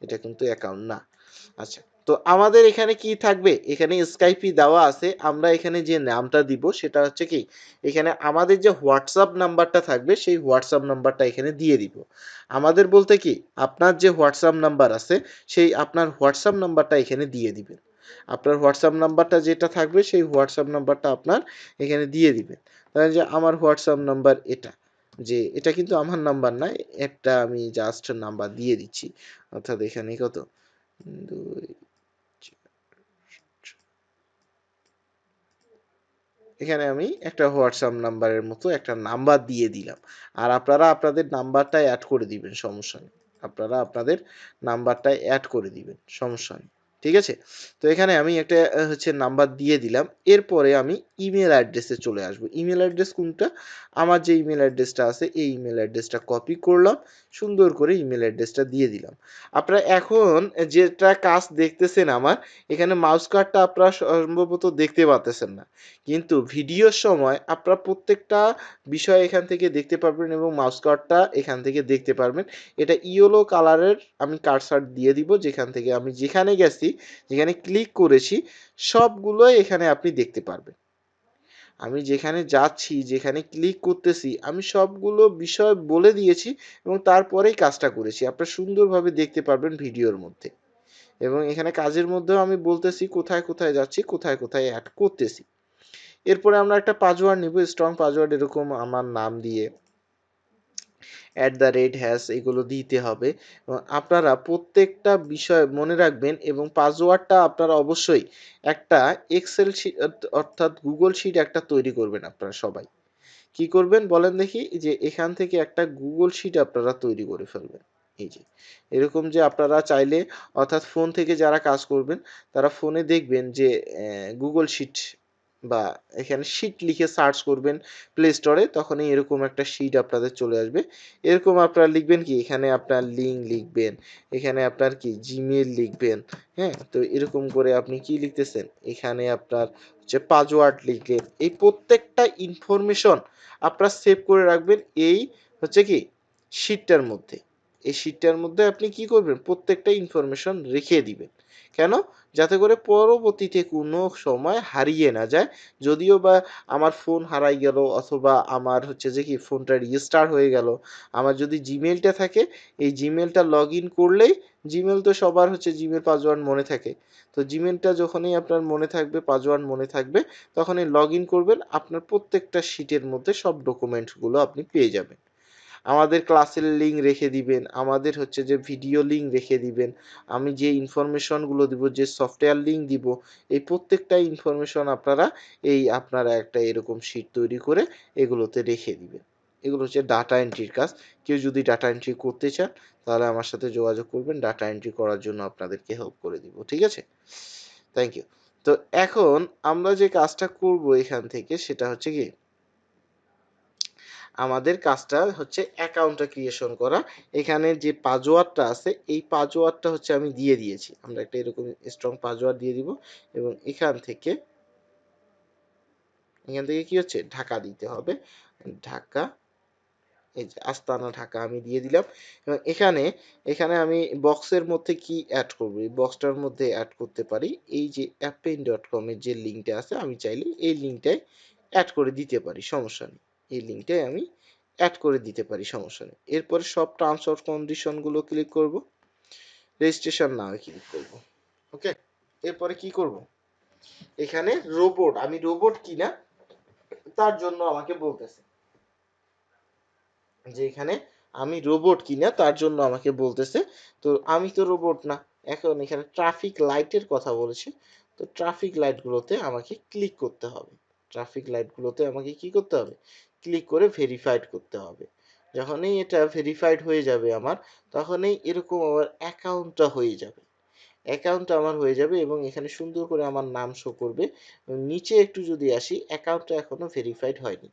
এটা কিন্তু অ্যাকাউন্ট না। আচ্ছা তো আমাদের এখানে কি থাকবে, এখানে স্কাইপি দেওয়া আছে, আমরা এখানে যে নামটা দিব সেটা হচ্ছে কি, এখানে আমাদের যে হোয়াটসঅ্যাপ নাম্বারটা থাকবে সেই হোয়াটসঅ্যাপ নাম্বারটা এখানে দিয়ে দিব। আমাদের বলতে কি, আপনার যে হোয়াটসঅ্যাপ নাম্বার আছে সেই আপনার হোয়াটসঅ্যাপ নাম্বারটা এখানে দিয়ে দিবেন। আপনার হোয়াটসঅ্যাপ নাম্বারটা যেটা থাকবে সেই হোয়াটসঅ্যাপ নাম্বারটা আপনার এখানে দিয়ে দিবেন। ধরেন যে আমার হোয়াটসঅ্যাপ নাম্বার এটা, যে এটা কিন্তু আমার নাম্বার না, একটা আমি জাস্ট নাম্বার দিয়ে দিচ্ছি, অর্থাৎ এখানে কত 2, এখানে আমি একটা হোয়াটসঅ্যাপ নাম্বারের মতো একটা নাম্বার দিয়ে দিলাম। আর আপনারা আপনাদের নাম্বারটা অ্যাড করে দিবেন, সমস্যা নেই। আপনারা আপনাদের নাম্বারটা অ্যাড করে দিবেন, সমস্যা নেই। ঠিক আছে? তো এখানে আমি একটা হচ্ছে নাম্বার দিয়ে দিলাম। এরপরে আমি ইমেল অ্যাড্রেসে চলে আসবো। ইমেল অ্যাড্রেস কোনটা? আমার যে ইমেল অ্যাড্রেসটা আছে এই ইমেল অ্যাড্রেসটা কপি করলাম, সুন্দর করে ইমেল অ্যাড্রেসটা দিয়ে দিলাম। আপনারা এখন যেটা কাজ দেখতেছেন আমার, এখানে মাউস কার্ডটা আপনারা সম্ভবত দেখতে পারতেছেন না। কিন্তু ভিডিওর সময় আপনারা প্রত্যেকটা বিষয় এখান থেকে দেখতে পারবেন এবং মাউস কার্ডটা এখান থেকে দেখতে পারবেন। এটা ইয়েলো কালারের আমি কার্সার দিয়ে দিব, যেখান থেকে আমি যেখানে গেছি, যেখানে ক্লিক করেছি সবগুলোই এখানে আপনি দেখতে পারবেন। আমি যেখানে যাচ্ছি, যেখানে ক্লিক করতেছি, আমি সবগুলো বিষয় বলে দিয়েছি এবং তারপরেই কাজটা করেছি। আপনারা সুন্দরভাবে দেখতে পারবেন ভিডিওর মধ্যে। এবং এখানে কাজের মধ্যেও আমি বলতেছি কোথায় কোথায় যাচ্ছি, কোথায় কোথায় অ্যাড করতেছি। এরপরে আমরা একটা পাসওয়ার্ড নিব, স্ট্রং পাসওয়ার্ড, এরকম আমার নাম দিয়ে @হ্যাশ এগুলো দিতে হবে। এবং আপনারা প্রত্যেকটা বিষয় মনে রাখবেন এবং পাসওয়ার্ডটা আপনারা অবশ্যই একটা এক্সেল শিট অর্থাৎ গুগল শিট একটা তৈরি করবেন আপনারা সবাই। কি করবেন বলেন দেখি? যে এখান থেকে একটা গুগল শিট আপনারা তৈরি করে ফেলবেন। এই যে এরকম, যে আপনারা চাইলে অর্থাৎ ফোন থেকে যারা কাজ করবেন তারা ফোনে দেখবেন যে গুগল শিট বা এখানে শিট লিখে সার্চ করবেন প্লে স্টোরে, তখনই এরকম একটা শিট আপনাদের চলে আসবে। এরকম আপনারা লিখবেন কি, এখানে আপনার লিঙ্ক লিখবেন, এখানে আপনার কি জিমেল লিখবেন। হ্যাঁ, তো এরকম করে আপনি কি লিখতেছেন, এখানে আপনার হচ্ছে পাসওয়ার্ড লিখলেন। এই প্রত্যেকটা ইনফরমেশন আপনারা সেভ করে রাখবেন এই হচ্ছে কি শিটটার মধ্যে। এই শিটটার মধ্যে আপনি কি করবেন, প্রত্যেকটা ইনফরমেশন রেখে দিবেন। কেন? যাতে করে পরবর্তীতে কোনো সময় হারিয়ে না যায়। যদিও বা আমার ফোন হারাই গেল অথবা আমার হচ্ছে যে কি ফোনটা রিস্টার্ট হয়ে গেল, আমার যদি জিমেলটা থাকে, এই জিমেলটা লগ ইন করলেই, জিমেল তো সবার হচ্ছে জিমেল পাসওয়ার্ড মনে থাকে, তো জিমেলটা যখনই আপনার মনে থাকবে, পাসওয়ার্ড মনে থাকবে, তখনই লগ ইন করবেন, আপনার প্রত্যেকটা শিটের মধ্যে সব ডকুমেন্টসগুলো আপনি পেয়ে যাবেন। আমাদের ক্লাসের লিঙ্ক রেখে দিবেন, আমাদের হচ্ছে যে ভিডিও লিঙ্ক রেখে দিবেন, আমি যে ইনফরমেশনগুলো দিব, যে সফটওয়্যার লিঙ্ক দিব, এই প্রত্যেকটা ইনফরমেশন আপনারা আপনারা একটা এরকম শিট তৈরি করে এগুলোতে রেখে দিবেন। এগুলো হচ্ছে ডাটা এন্ট্রির কাজ। কেউ যদি ডাটা এন্ট্রি করতে চান তাহলে আমার সাথে যোগাযোগ করবেন, ডাটা এন্ট্রি করার জন্য আপনাদেরকে হেল্প করে দিব। ঠিক আছে? Thank you. তো এখন আমরা যে কাজটা করব এখান থেকে সেটা হচ্ছে কি, আমাদের কাজটা হচ্ছে অ্যাকাউন্টটা ক্রিয়েশন করা। এখানে যে পাসওয়ার্ডটা আছে এই পাসওয়ার্ডটা হচ্ছে আমি দিয়ে দিয়েছি। আমরা একটা এরকম স্ট্রং পাসওয়ার্ড দিয়ে দিব এবং এখান থেকে কি হচ্ছে ঢাকা দিতে হবে। ঢাকা, এই যে আস্তানা ঢাকা আমি দিয়ে দিলাম। এবং এখানে এখানে আমি বক্সের মধ্যে কি অ্যাড করব, এই বক্সটার মধ্যে অ্যাড করতে পারি এই যে appin.com এর যে লিঙ্কটা আছে, আমি চাইলে এই লিঙ্কটাই অ্যাড করে দিতে পারি, সমস্যা নেই। এই লিঙ্কটাই আমি অ্যাড করে দিতে পারি, সমস্যা নেই। এরপরে সব টার্মস অফ কন্ডিশনগুলো ক্লিক করব, রেজিস্ট্রেশন নাও ক্লিক করব। ওকে, এরপরে কি করব, এখানে রোবট, আমি রোবট কিনা তার জন্য আমাকে বলতেছে যে এখানে আমি রোবট কিনা তার জন্য আমাকে বলতেছে। তো আমি তো রোবট না। এখন এখানে ট্রাফিক লাইটের কথা বলেছে, তো ট্রাফিক লাইটগুলোতে আমাকে ক্লিক করতে হবে। ট্রাফিক লাইটগুলোতে আমাকে কি করতে হবে, ক্লিক করে ভেরিফাইড করতে হবে। যখনই এটা ভেরিফাইড হয়ে যাবে আমার, তখনই এরকম আমার অ্যাকাউন্টটা হয়ে যাবে। অ্যাকাউন্টটা আমার হয়ে যাবে এবং এখানে সুন্দর করে আমার নাম শো করবে। নিচে একটু যদি আসি, অ্যাকাউন্টটা এখনো ভেরিফাইড হয়নি,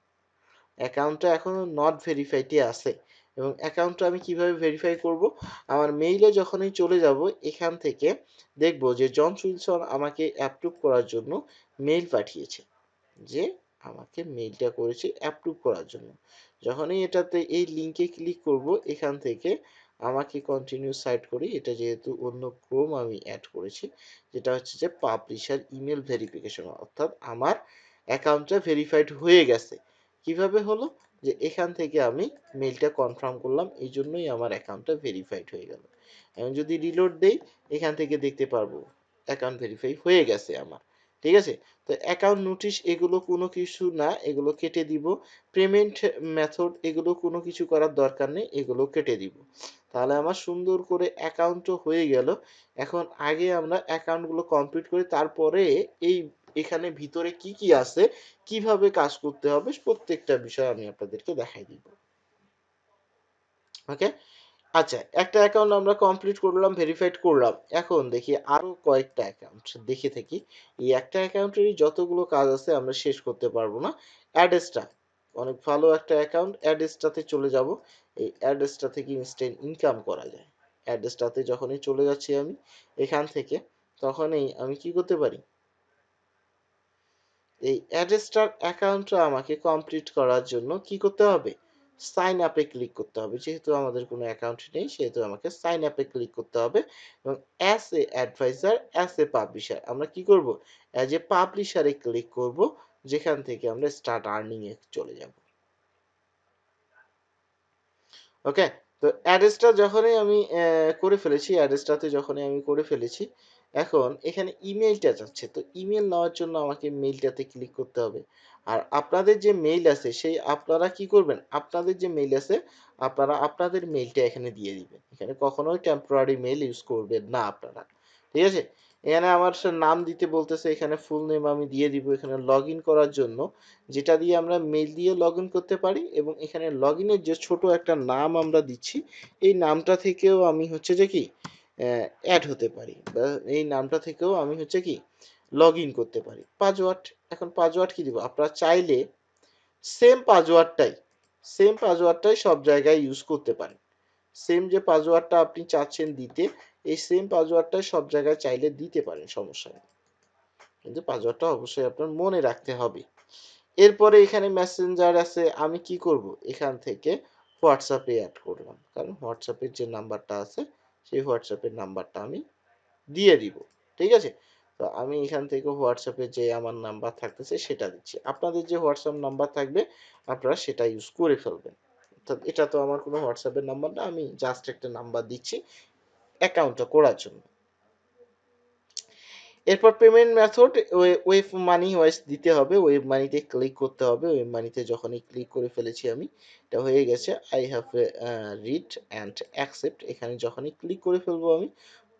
অ্যাকাউন্টটা এখনো নট ভেরিফাইডে আছে। এবং অ্যাকাউন্টটা আমি কিভাবে ভেরিফাই করব, আমার মেইলে যখনই চলে যাব এখান থেকে দেখব যে জন সুইলসন আমাকে অ্যাপ্রুভ করার জন্য মেইল পাঠিয়েছে, যে আমাকে মেইলটা করেছে অ্যাপ্রুভ করার জন্য। যখনই এটাতে এই লিঙ্কে ক্লিক করব, এখান থেকে আমাকে কন্টিনিউ সাইট করি, এটা যেহেতু অন্য ক্রোম আমি অ্যাড করেছি, যেটা হচ্ছে যে পাবলিশার ইমেল ভেরিফিকেশন, অর্থাৎ আমার অ্যাকাউন্টটা ভেরিফাইড হয়ে গেছে। কিভাবে হলো, যে এখান থেকে আমি মেইলটা কনফার্ম করলাম, এই জন্যই আমার অ্যাকাউন্টটা ভেরিফাইড হয়ে গেল। এখন যদি রিলোড দেই, এখান থেকে দেখতে পারবো অ্যাকাউন্ট ভেরিফাই হয়ে গেছে আমার। ঠিক আছে? তো অ্যাকাউন্ট নোটিশ এগুলো কোনো কিছু না, এগুলো কেটে দিব। পেমেন্ট মেথড এগুলো কোনো কিছু করার দরকার নেই, এগুলো কেটে দিব। তাহলে আমার সুন্দর করে অ্যাকাউন্টও হয়ে গেল। এখন আগে আমরা অ্যাকাউন্টগুলো কমপ্লিট করি, তারপরে এই এখানে ভিতরে কি কি আছে, কিভাবে কাজ করতে হবে প্রত্যেকটা বিষয় আমি আপনাদেরকে দেখাই দিব। ওকে, আচ্ছা, একটা অ্যাকাউন্ট আমরা কমপ্লিট করলাম, ভেরিফাইড করলাম। এখন দেখি আরো কয়েকটা অ্যাকাউন্ট দেখে থাকি। এই একটা অ্যাকাউন্টেরই যতগুলো কাজ আছে আমরা শেষ করতে পারবো না। অ্যাডেস্টা অনেক ভালো একটা অ্যাকাউন্ট। অ্যাডেস্টাতে চলে যাব। এই অ্যাডেস্টা থেকে ইনস্ট্যান্ট ইনকাম করা যায়। অ্যাডেস্টাতে যখনই চলে যাচ্ছি আমি এখান থেকে, তখনই আমি কি করতে পারি, এই অ্যাডেস্টার অ্যাকাউন্টটা আমাকে কমপ্লিট করার জন্য কি করতে হবে, সাইন আপে ক্লিক করতে হবে। যেহেতু আমাদের কোনো অ্যাকাউন্ট নেই সেহেতু আমাকে সাইন আপে ক্লিক করতে হবে এবং as a advisor, as a publisher আমরা কি করব, অ্যাজ এ পাবলিশারে ক্লিক করব, যেখান থেকে আমরা স্টার্ট আর্নিং এ চলে যাব। ওকে, তো অ্যাড্রেসটা যখনই আমি করে ফেলেছি, অ্যাড্রেসটাতে যখনই আমি করে ফেলেছি, এখন এখানে ইমেলটা যাচ্ছে। তো ইমেল নেওয়ার জন্য আমাকে মেইলটাতে ক্লিক করতে হবে। আর আপনাদের যে মেইল আছে সেই আপনারা কি করবেন, আপনাদের যে মেইল আছে আপনারা আপনাদের মেইলটা এখানে দিয়ে দিবেন। এখানে কখনোই টেম্পোরারি মেইল ইউজ করবেন না আপনারা, ঠিক আছে। এখানে আমার নাম দিতে বলতেছে, এখানে ফুল নেম আমি দিয়ে দিব। এখানে লগ ইন করার জন্য যেটা দিয়ে আমরা মেইল দিয়ে লগ ইন করতে পারি, এবং এখানে লগ ইনের যে ছোট একটা নাম আমরা দিচ্ছি, এই নামটা থেকেও আমি হচ্ছে যে কি অ্যাড হতে পারি, বা এই নামটা থেকেও আমি হচ্ছে কি লগ ইন করতে পারি। পাসওয়ার্ড, এখন পাসওয়ার্ড কি দিব, আপনারা চাইলে সেম পাসওয়ার্ডটাই সব জায়গায় ইউজ করতে পারেন। সেম যে পাসওয়ার্ডটা আপনি চাচ্ছেন দিতে, এই সেম পাসওয়ার্ডটাই সব জায়গায় চাইলে দিতে পারেন, সমস্যা নেই। কিন্তু পাসওয়ার্ডটা অবশ্যই আপনার মনে রাখতে হবে। এরপরে এখানে মেসেঞ্জার আছে, আমি কি করব, এখান থেকে হোয়াটসঅ্যাপে অ্যাড করলাম, কারণ হোয়াটসঅ্যাপের যে নাম্বারটা আছে সেই হোয়াটসঅ্যাপের নাম্বারটা আমি দিয়ে দিব, ঠিক আছে। তো আমি এখান থেকে হোয়াটসঅ্যাপে যে আমার নাম্বার থাকতেছে সেটা দিচ্ছি। আপনাদের যে হোয়াটসঅ্যাপ নাম্বার থাকবে আপনারা সেটা ইউজ করে ফেলবেন। অর্থাৎ এটা তো আমার কোনো হোয়াটসঅ্যাপের নাম্বার না, আমি জাস্ট একটা নাম্বার দিচ্ছি অ্যাকাউন্টটা করার জন্য। এরপর payment method web money wise দিতে হবে, ওয়েব মানিতে ক্লিক করতে হবে। ওয়েব মানিতে যখনই ক্লিক করে ফেলেছি আমি, এটা হয়ে গেছে। I have read and accept, এখানে যখনই ক্লিক করে ফেলবো আমি,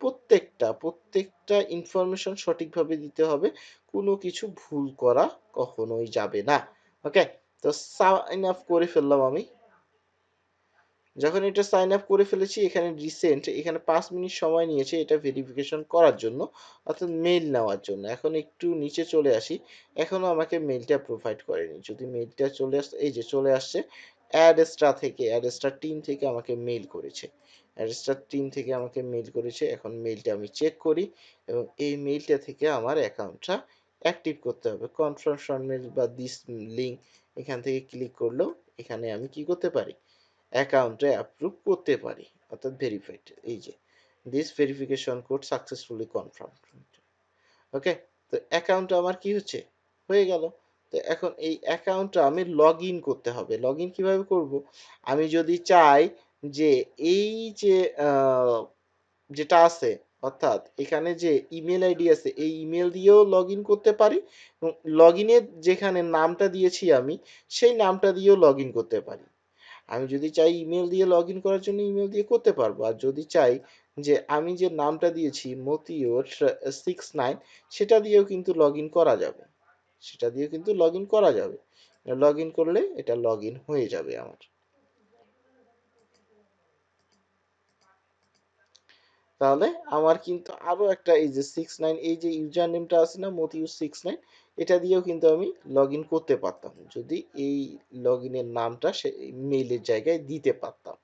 প্রত্যেকটা ইনফরমেশন সঠিকভাবে দিতে হবে, কোনো কিছু ভুল করা কখনোই যাবে না। ওকে, তো সাইন আপ করে ফেললাম আমি। যখন এটা সাইন আপ করে ফেলেছি, এখানে রিসেন্ট, এখানে 5 মিনিট সময় নিয়েছে এটা ভেরিফিকেশন করার জন্য, অর্থাৎ মেইল নেওয়ার জন্য। এখন একটু নিচে চলে আসি, এখনো আমাকে মেইলটা প্রোভাইড করেনি। যদি মেইলটা চলে আসে, এই যে চলে আসছে, অ্যাডস্ট্রা থেকে, অ্যাডস্ট্রা টিম থেকে আমাকে মেইল করেছে, অ্যাডস্ট্রা টিম থেকে আমাকে মেইল করেছে। এখন মেইলটা আমি চেক করি, এবং এই মেইলটা থেকে আমার অ্যাকাউন্টটা অ্যাক্টিভ করতে হবে। কনফার্মেশন মেইল বা দিস লিঙ্ক, এখান থেকে ক্লিক করলেও এখানে আমি কি করতে পারি, অ্যাকাউন্টে অ্যাপ্রুভ করতে পারি, অর্থাৎ ভেরিফাইড। এই যে this verification code successfully confirm. Okay, তো অ্যাকাউন্ট আমার কি হচ্ছে, হয়ে গেল। তো এখন এই অ্যাকাউন্টটা আমি লগ ইন করতে হবে। লগ ইন কীভাবে করব, আমি যদি চাই যে এই যে যেটা আছে, অর্থাৎ এখানে যে ইমেল আইডি আছে এই ইমেল দিয়েও লগ ইন করতে পারি, এবং লগ ইনের যেখানে নামটা দিয়েছি আমি সেই নামটা দিয়েও লগ ইন করতে পারি। আমি যদি চাই ইমেল দিয়ে লগ ইন করার জন্য ইমেল দিয়ে করতে পারবো, আর যদি চাই যে আমি যে নামটা দিয়েছি মতিউর 69, সেটা দিয়েও কিন্তু লগ ইন করা যাবে, সেটা দিয়েও কিন্তু লগ ইন করা যাবে। লগ ইন করলে এটা লগ ইন হয়ে যাবে আমার। তাহলে আমার কিন্তু আরো একটা, এই যে 69, এই যে ইউজার নেমটা আছে না মতিউর 69, এটা দিয়েও কিন্তু আমি লগ ইন করতে পারতাম, যদি এই লগ ইনের নামটা সে মেইলের জায়গায় দিতে পারতাম।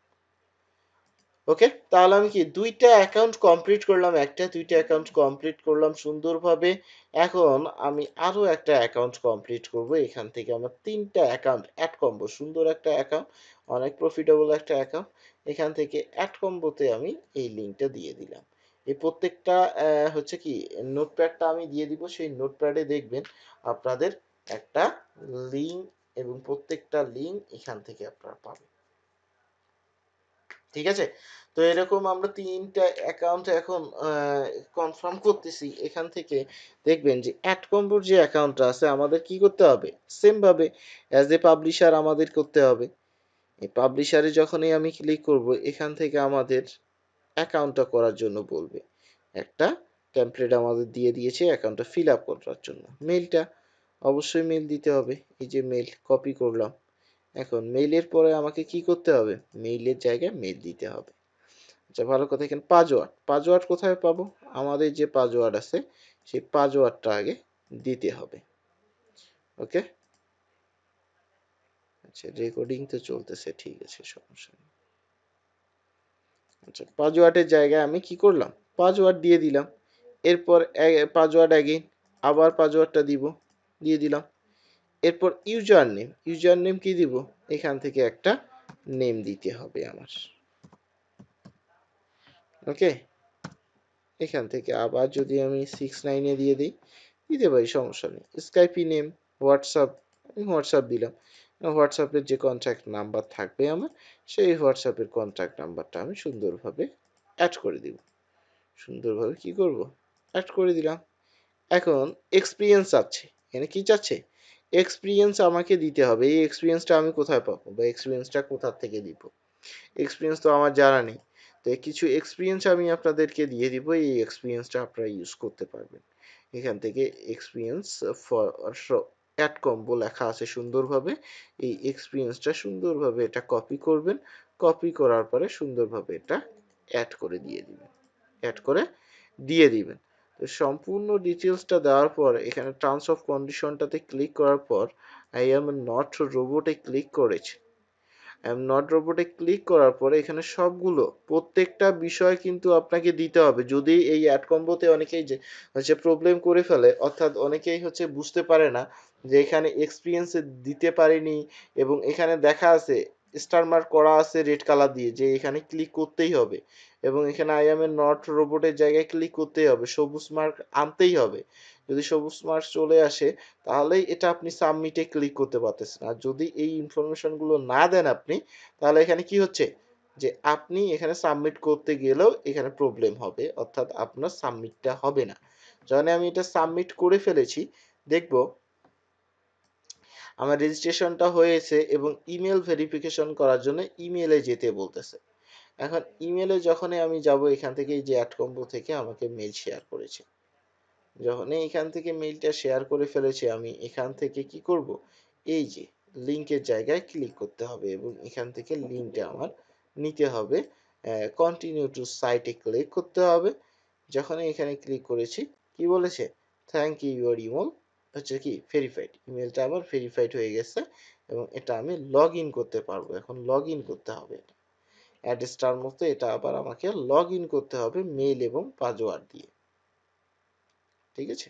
ওকে, তাহলে আমি কি দুইটা অ্যাকাউন্ট কমপ্লিট করলাম, একটা দুইটা অ্যাকাউন্ট কমপ্লিট করলাম সুন্দরভাবে। এখন আমি আরো একটা অ্যাকাউন্ট কমপ্লিট করব, এখান থেকে আমার তিনটা অ্যাকাউন্ট অ্যাড কম্বো, সুন্দর একটা অ্যাকাউন্ট, অনেক প্রফিটেবল একটা অ্যাকাউন্ট। এখান থেকে অ্যাড কম্বোতে আমি এই লিঙ্কটা দিয়ে দিলাম। এই প্রত্যেকটা হচ্ছে কি নোটপ্যাডটা আমি দিয়ে দিব, সেই নোটপ্যাডে দেখবেন আপনাদের একটা লিঙ্ক, এবং প্রত্যেকটা লিঙ্ক এখান থেকে আপনারা পাবেন, ঠিক আছে। তো এরকম আমরা তিনটা অ্যাকাউন্ট এখন কনফার্ম করতেছি। এখান থেকে দেখবেন যে অ্যাড কম্বোর যে অ্যাকাউন্টটা আছে আমাদের কি করতে হবে, সেম ভাবে অ্যাজ এ পাবলিশার আমাদের করতে হবে। এই পাবলিশারে যখনই আমি ক্লিক করব, এখান থেকে আমাদের অ্যাকাউন্টটা করার জন্য বলবে, একটা টেমপ্লেট আমাদের দিয়ে দিয়েছে অ্যাকাউন্টটা ফিল আপ করার জন্য। মেলটা অবশ্যই মেল দিতে হবে, এই যে মেল কপি করলাম। এখন মেইলের পরে আমাকে কি করতে হবে, মেইলের জায়গায় মেইল দিতে হবে। আচ্ছা ভালো কথা, এখানে পাসওয়ার্ড, পাসওয়ার্ড কোথায় পাবো? আমাদের যে পাসওয়ার্ড আছে সেই পাসওয়ার্ডটা আগে দিতে হবে। ওকে, আচ্ছা রেকর্ডিং তো চলতেছে, ঠিক আছে সমস্যা নেই। আচ্ছা পাসওয়ার্ডের জায়গায় আমি কি করলাম, পাসওয়ার্ড দিয়ে দিলাম। এরপর পাসওয়ার্ড অ্যাগেইন, আবার পাসওয়ার্ডটা দিব, দিয়ে দিলাম। এরপর ইউজার নেম, ইউজার নেম কি দিব, এখান থেকে একটা নেম দিতে হবে আমার। ওকে, এখান থেকে আবার যদি আমি 69 দিয়ে দিই, দিতে পারি, সমস্যা নেই। স্কাইপি নেম, হোয়াটসঅ্যাপ, আমি হোয়াটসঅ্যাপ দিলাম। হোয়াটসঅ্যাপের যে কন্ট্যাক্ট নাম্বার থাকবে আমার, সেই হোয়াটসঅ্যাপের কন্ট্যাক্ট নাম্বারটা আমি সুন্দরভাবে অ্যাড করে দিব। সুন্দরভাবে কি করব, অ্যাড করে দিলাম। এখন এক্সপিরিয়েন্স চাচ্ছে, এখানে কি চাচ্ছে, এক্সপিরিয়েন্স আমাকে দিতে হবে। এই এক্সপিরিয়েন্সটা আমি কোথায় পাবো, বা এক্সপিরিয়েন্সটা কোথা থেকে দিব? এক্সপিরিয়েন্স তো আমার জানা নেই। তো কিছু এক্সপিরিয়েন্স আমি আপনাদেরকে দিয়ে দিব, এই এক্সপিরিয়েন্সটা আপনারা ইউজ করতে পারবেন। এখান থেকে এক্সপিরিয়েন্স ফর অ্যাড কম্বো লেখা আছে সুন্দরভাবে, এই এক্সপিরিয়েন্সটা সুন্দরভাবে এটা কপি করবেন। কপি করার পরে সুন্দরভাবে এটা অ্যাড করে দিয়ে দিবেন, অ্যাড করে দিয়ে দিবেন। তো সম্পূর্ণ ডিটেলসটা দেওয়ার পর এখানে টার্মস অফ কন্ডিশনটাতে ক্লিক করার পর আই এম নট রোবটে ক্লিক করেছি। আই এম নট রোবটে ক্লিক করার পরে এখানে সবগুলো প্রত্যেকটা বিষয় কিন্তু আপনাকে দিতে হবে। যদি এই অ্যাড কম্বোতে অনেকেই যে হচ্ছে প্রবলেম করে ফেলে, অর্থাৎ অনেকেই হচ্ছে বুঝতে পারে না যে এখানে এক্সপিরিয়েন্স দিতে পারিনি, এবং এখানে দেখা আছে স্টার মার্ক করা আছে রেড কালার দিয়ে যে এখানে ক্লিক করতেই হবে, এবং এখানে আই এম এ নট রোবটের জায়গায় ক্লিক করতেই হবে, সবুজ মার্ক আনতেই হবে। যদি সবুজ মার্ক চলে আসে তাহলেই এটা আপনি সাবমিটে ক্লিক করতে পারতেছেন। আর যদি এই ইনফরমেশনগুলো না দেন আপনি, তাহলে এখানে কি হচ্ছে যে আপনি এখানে সাবমিট করতে গেলেও এখানে প্রবলেম হবে, অর্থাৎ আপনার সাবমিটটা হবে না। যখন আমি এটা সাবমিট করে ফেলেছি, দেখব আমার রেজিস্ট্রেশনটা হয়েছে এবং ইমেল ভেরিফিকেশন করার জন্য ইমেলে যেতে বলতেছে। এখন ইমেলে যখনই আমি যাব, এখান থেকে এই যে অ্যাড কম্বো থেকে আমাকে মেল শেয়ার করেছে, যখনই এখান থেকে মেইলটা শেয়ার করে ফেলেছি, আমি এখান থেকে কি করব, এই যে লিংকের জায়গায় ক্লিক করতে হবে এবং এখান থেকে লিংকটা আমার নিতে হবে। কন্টিনিউ টু সাইটে ক্লিক করতে হবে। যখনই এখানে ক্লিক করেছি, কি বলেছে, থ্যাংক ইউ ইউর ইমেল হচ্ছে কি ভেরিফাইড, ইমেলটা আমার ভেরিফাইড হয়ে গেছে এবং এটা আমি লগ ইন করতে পারবো। এখন লগ ইন করতে হবে, এটা অ্যাড্রেসটার মতো এটা আবার আমাকে লগ ইন করতে হবে মেইল এবং পাসওয়ার্ড দিয়ে। ঠিক আছে,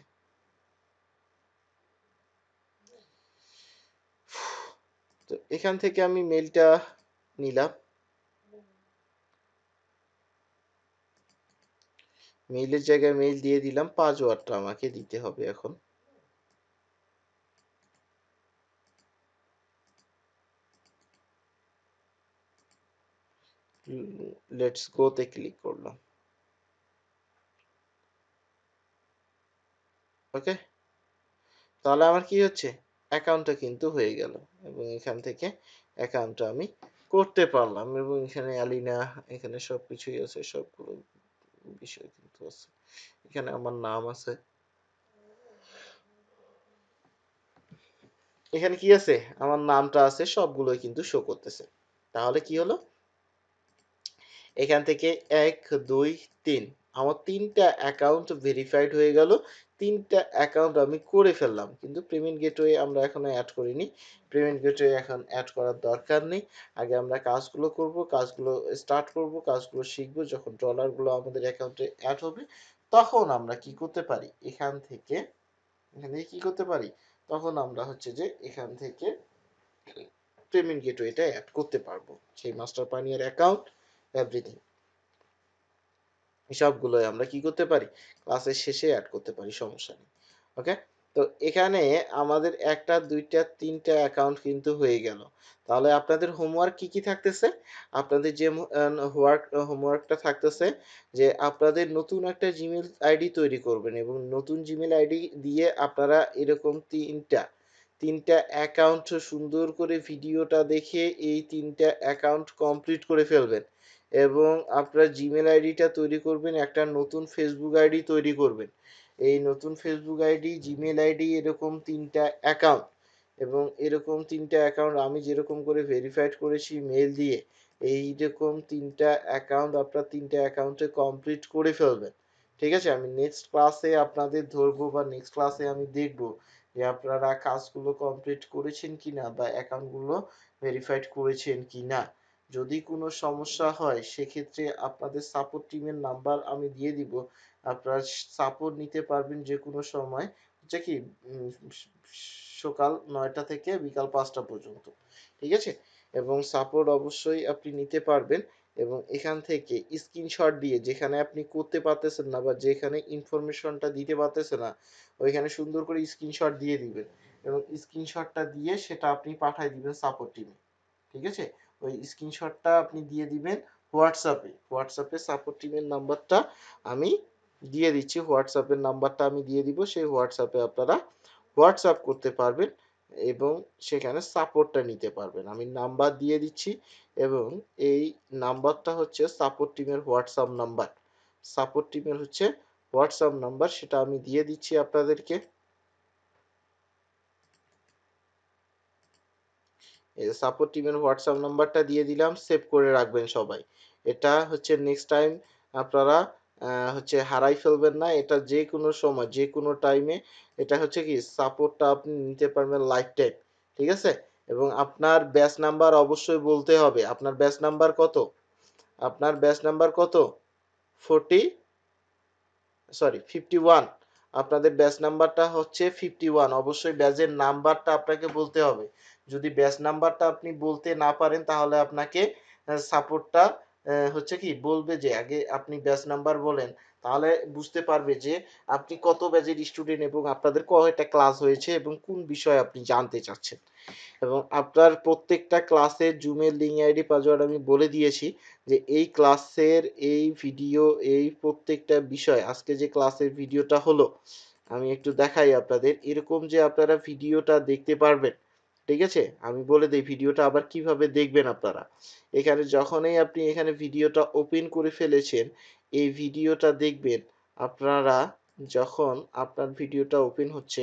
তো এখান থেকে আমি মেইলটা নিলাম, মেইলের জায়গায় মেইল দিয়ে দিলাম, পাসওয়ার্ডটা আমাকে দিতে হবে এখন। লেটস গো তে ক্লিক করলাম। ওকে, তাহলে আমার কি হচ্ছে, অ্যাকাউন্টটা কিন্তু হয়ে গেল এবং এখান থেকে অ্যাকাউন্টটা আমি করতে পারলাম, এবং এখানে অ্যালিনা, এখানে সব কিছুই আছে, সবগুলো বিষয় কিন্তু আছে। এখানে আমার নাম আছে, এখানে কি আছে, আমার নামটা আছে, সবগুলোই কিন্তু শো করতেছে। তাহলে কি হলো, এখান থেকে 1 2 3 আমার 3টা অ্যাকাউন্ট ভেরিফাইড হয়ে গেল। 3টা অ্যাকাউন্ট আমি করে ফেললাম, কিন্তু পেমেন্ট গেটওয়ে আমরা এখনো অ্যাড করিনি। পেমেন্ট গেটওয়ে এখন অ্যাড করার দরকার নেই। আগে আমরা কাজগুলো করব, কাজগুলো স্টার্ট করব, কাজগুলো শিখব। যখন ডলারগুলো আমাদের অ্যাকাউন্টে অ্যাড হবে, তখন আমরা কি করতে পারি, এখান থেকে কি করতে পারি, তখন আমরা হচ্ছে যে এখান থেকে পেমেন্ট গেটওয়েটা অ্যাড করতে পারবো, সেই মাস্টার পানিয়ার অ্যাকাউন্ট, এভরিথিং সবগুলোই আমরা কি করতে পারি, ক্লাসের শেষে অ্যাড করতে পারি, সমস্যা নেই। ওকে, তো এখানে আমাদের একটা দুইটা তিনটা অ্যাকাউন্ট কিন্তু হয়ে গেল। তাহলে আপনাদের হোমওয়ার্ক কি কি থাকতেছে, আপনাদের যে হোমওয়ার্কটা থাকতেছে যে আপনাদের নতুন একটা জিমেল আইডি তৈরি করবেন, এবং নতুন জিমেল আইডি দিয়ে আপনারা এরকম তিনটা অ্যাকাউন্ট সুন্দর করে ভিডিওটা দেখে এই তিনটা অ্যাকাউন্ট কমপ্লিট করে ফেলবেন, এবং আপনার জিমেল আইডিটা তৈরি করবেন, একটা নতুন ফেসবুক আইডি তৈরি করবেন। এই নতুন ফেসবুক আইডি, জিমেল আইডি, এরকম তিনটা অ্যাকাউন্ট, এবং এরকম তিনটা অ্যাকাউন্ট আমি যেরকম করে ভেরিফাইড করেছি মেল দিয়ে, এইরকম 3টা অ্যাকাউন্ট আপনার 3টা অ্যাকাউন্টে কমপ্লিট করে ফেলবেন। ঠিক আছে, আমি নেক্সট ক্লাসে আপনাদের ধরবো বা নেক্সট ক্লাসে আমি দেখব যে আপনারা কাজগুলো কমপ্লিট করেছেন কিনা বা অ্যাকাউন্টগুলো ভেরিফাইড করেছেন কিনা। যদি কোনো সমস্যা হয় সেক্ষেত্রে আপনাদের সাপোর্ট টিমের নাম্বার আমি দিয়ে দিব, আপনারা সাপোর্ট নিতে পারবেন যে কোনো সময়, হচ্ছে কি সকাল 9টা থেকে বিকাল 5টা পর্যন্ত। ঠিক আছে, এবং সাপোর্ট অবশ্যই আপনি নিতে পারবেন। এবং এখান থেকে স্ক্রিনশট দিয়ে যেখানে আপনি করতে পারতেছেন না বা যেখানে ইনফরমেশনটা দিতে পারতেছে না ওইখানে সুন্দর করে স্ক্রিনশট দিয়ে দিবেন এবং স্ক্রিনশটটা দিয়ে সেটা আপনি পাঠিয়ে দিবেন সাপোর্ট টিমে। ঠিক আছে, ওই স্ক্রিনশটটা আপনি দিয়ে দিবেন হোয়াটসঅ্যাপে সাপোর্ট টিমের নাম্বারটা আমি দিয়ে দিচ্ছি, হোয়াটসঅ্যাপের নাম্বারটা আমি দিয়ে দিব, সেই হোয়াটসঅ্যাপে আপনারা হোয়াটসঅ্যাপ করতে পারবেন এবং সেখানে সাপোর্টটা নিতে পারবেন। আমি নাম্বার দিয়ে দিচ্ছি এবং এই নাম্বারটা হচ্ছে সাপোর্ট টিমের হোয়াটসঅ্যাপ নাম্বার। সাপোর্ট টিমের হচ্ছে হোয়াটসঅ্যাপ নাম্বার, সেটা আমি দিয়ে দিচ্ছি আপনাদেরকে। সাপোর্ট টিমের হোয়াটসঅ্যাপ নাম্বারটা দিয়ে দিলাম, সেভ করে রাখবেন সবাই। এটা হচ্ছে নেক্সট টাইম আপনারা হচ্ছে হারাই ফেলবেন না, এটা যে কোনো সময় যে কোনো টাইমে এটা হচ্ছে কি সাপোর্টটা আপনি নিতে পারবেন লাইফ টাইম। ঠিক আছে, এবং আপনার ব্যাচ নাম্বার অবশ্যই বলতে হবে। আপনার ব্যাচ নাম্বার কত? আপনার ব্যাচ নাম্বার কত? 40, সরি 51। আপনাদের ব্যাচ নাম্বারটা হচ্ছে 51। অবশ্যই ব্যাচের নাম্বারটা আপনাকে বলতে হবে। যদি ব্যাচ নাম্বারটা আপনি বলতে না পারেন তাহলে আপনাকে সাপোর্টটা হচ্ছে কি বলবে যে আগে আপনি ব্যাচ নাম্বার বলেন, তাহলে বুঝতে পারবে যে আপনি কত ব্যাচের স্টুডেন্ট এবং আপনাদের কয়টা ক্লাস হয়েছে এবং কোন বিষয়ে আপনি জানতে চাচ্ছেন। এবং আপনার প্রত্যেকটা ক্লাসের জুমের লিঙ্ক আইডি পাসওয়ার্ড আমি বলে দিয়েছি যে এই ক্লাসের এই ভিডিও এই প্রত্যেকটা বিষয় আজকে যে ক্লাসের ভিডিওটা হলো আমি একটু দেখাই আপনাদের, এরকম যে আপনারা ভিডিওটা দেখতে পারবেন। ঠিক আছে, আমি বলে দিই ভিডিওটা আবার কিভাবে দেখবেন আপনারা। এখানে যখনই আপনি এখানে ভিডিওটা ওপেন করে ফেলেছেন এই ভিডিওটা দেখবেন আপনারা, যখন আপনার ভিডিওটা ওপেন হচ্ছে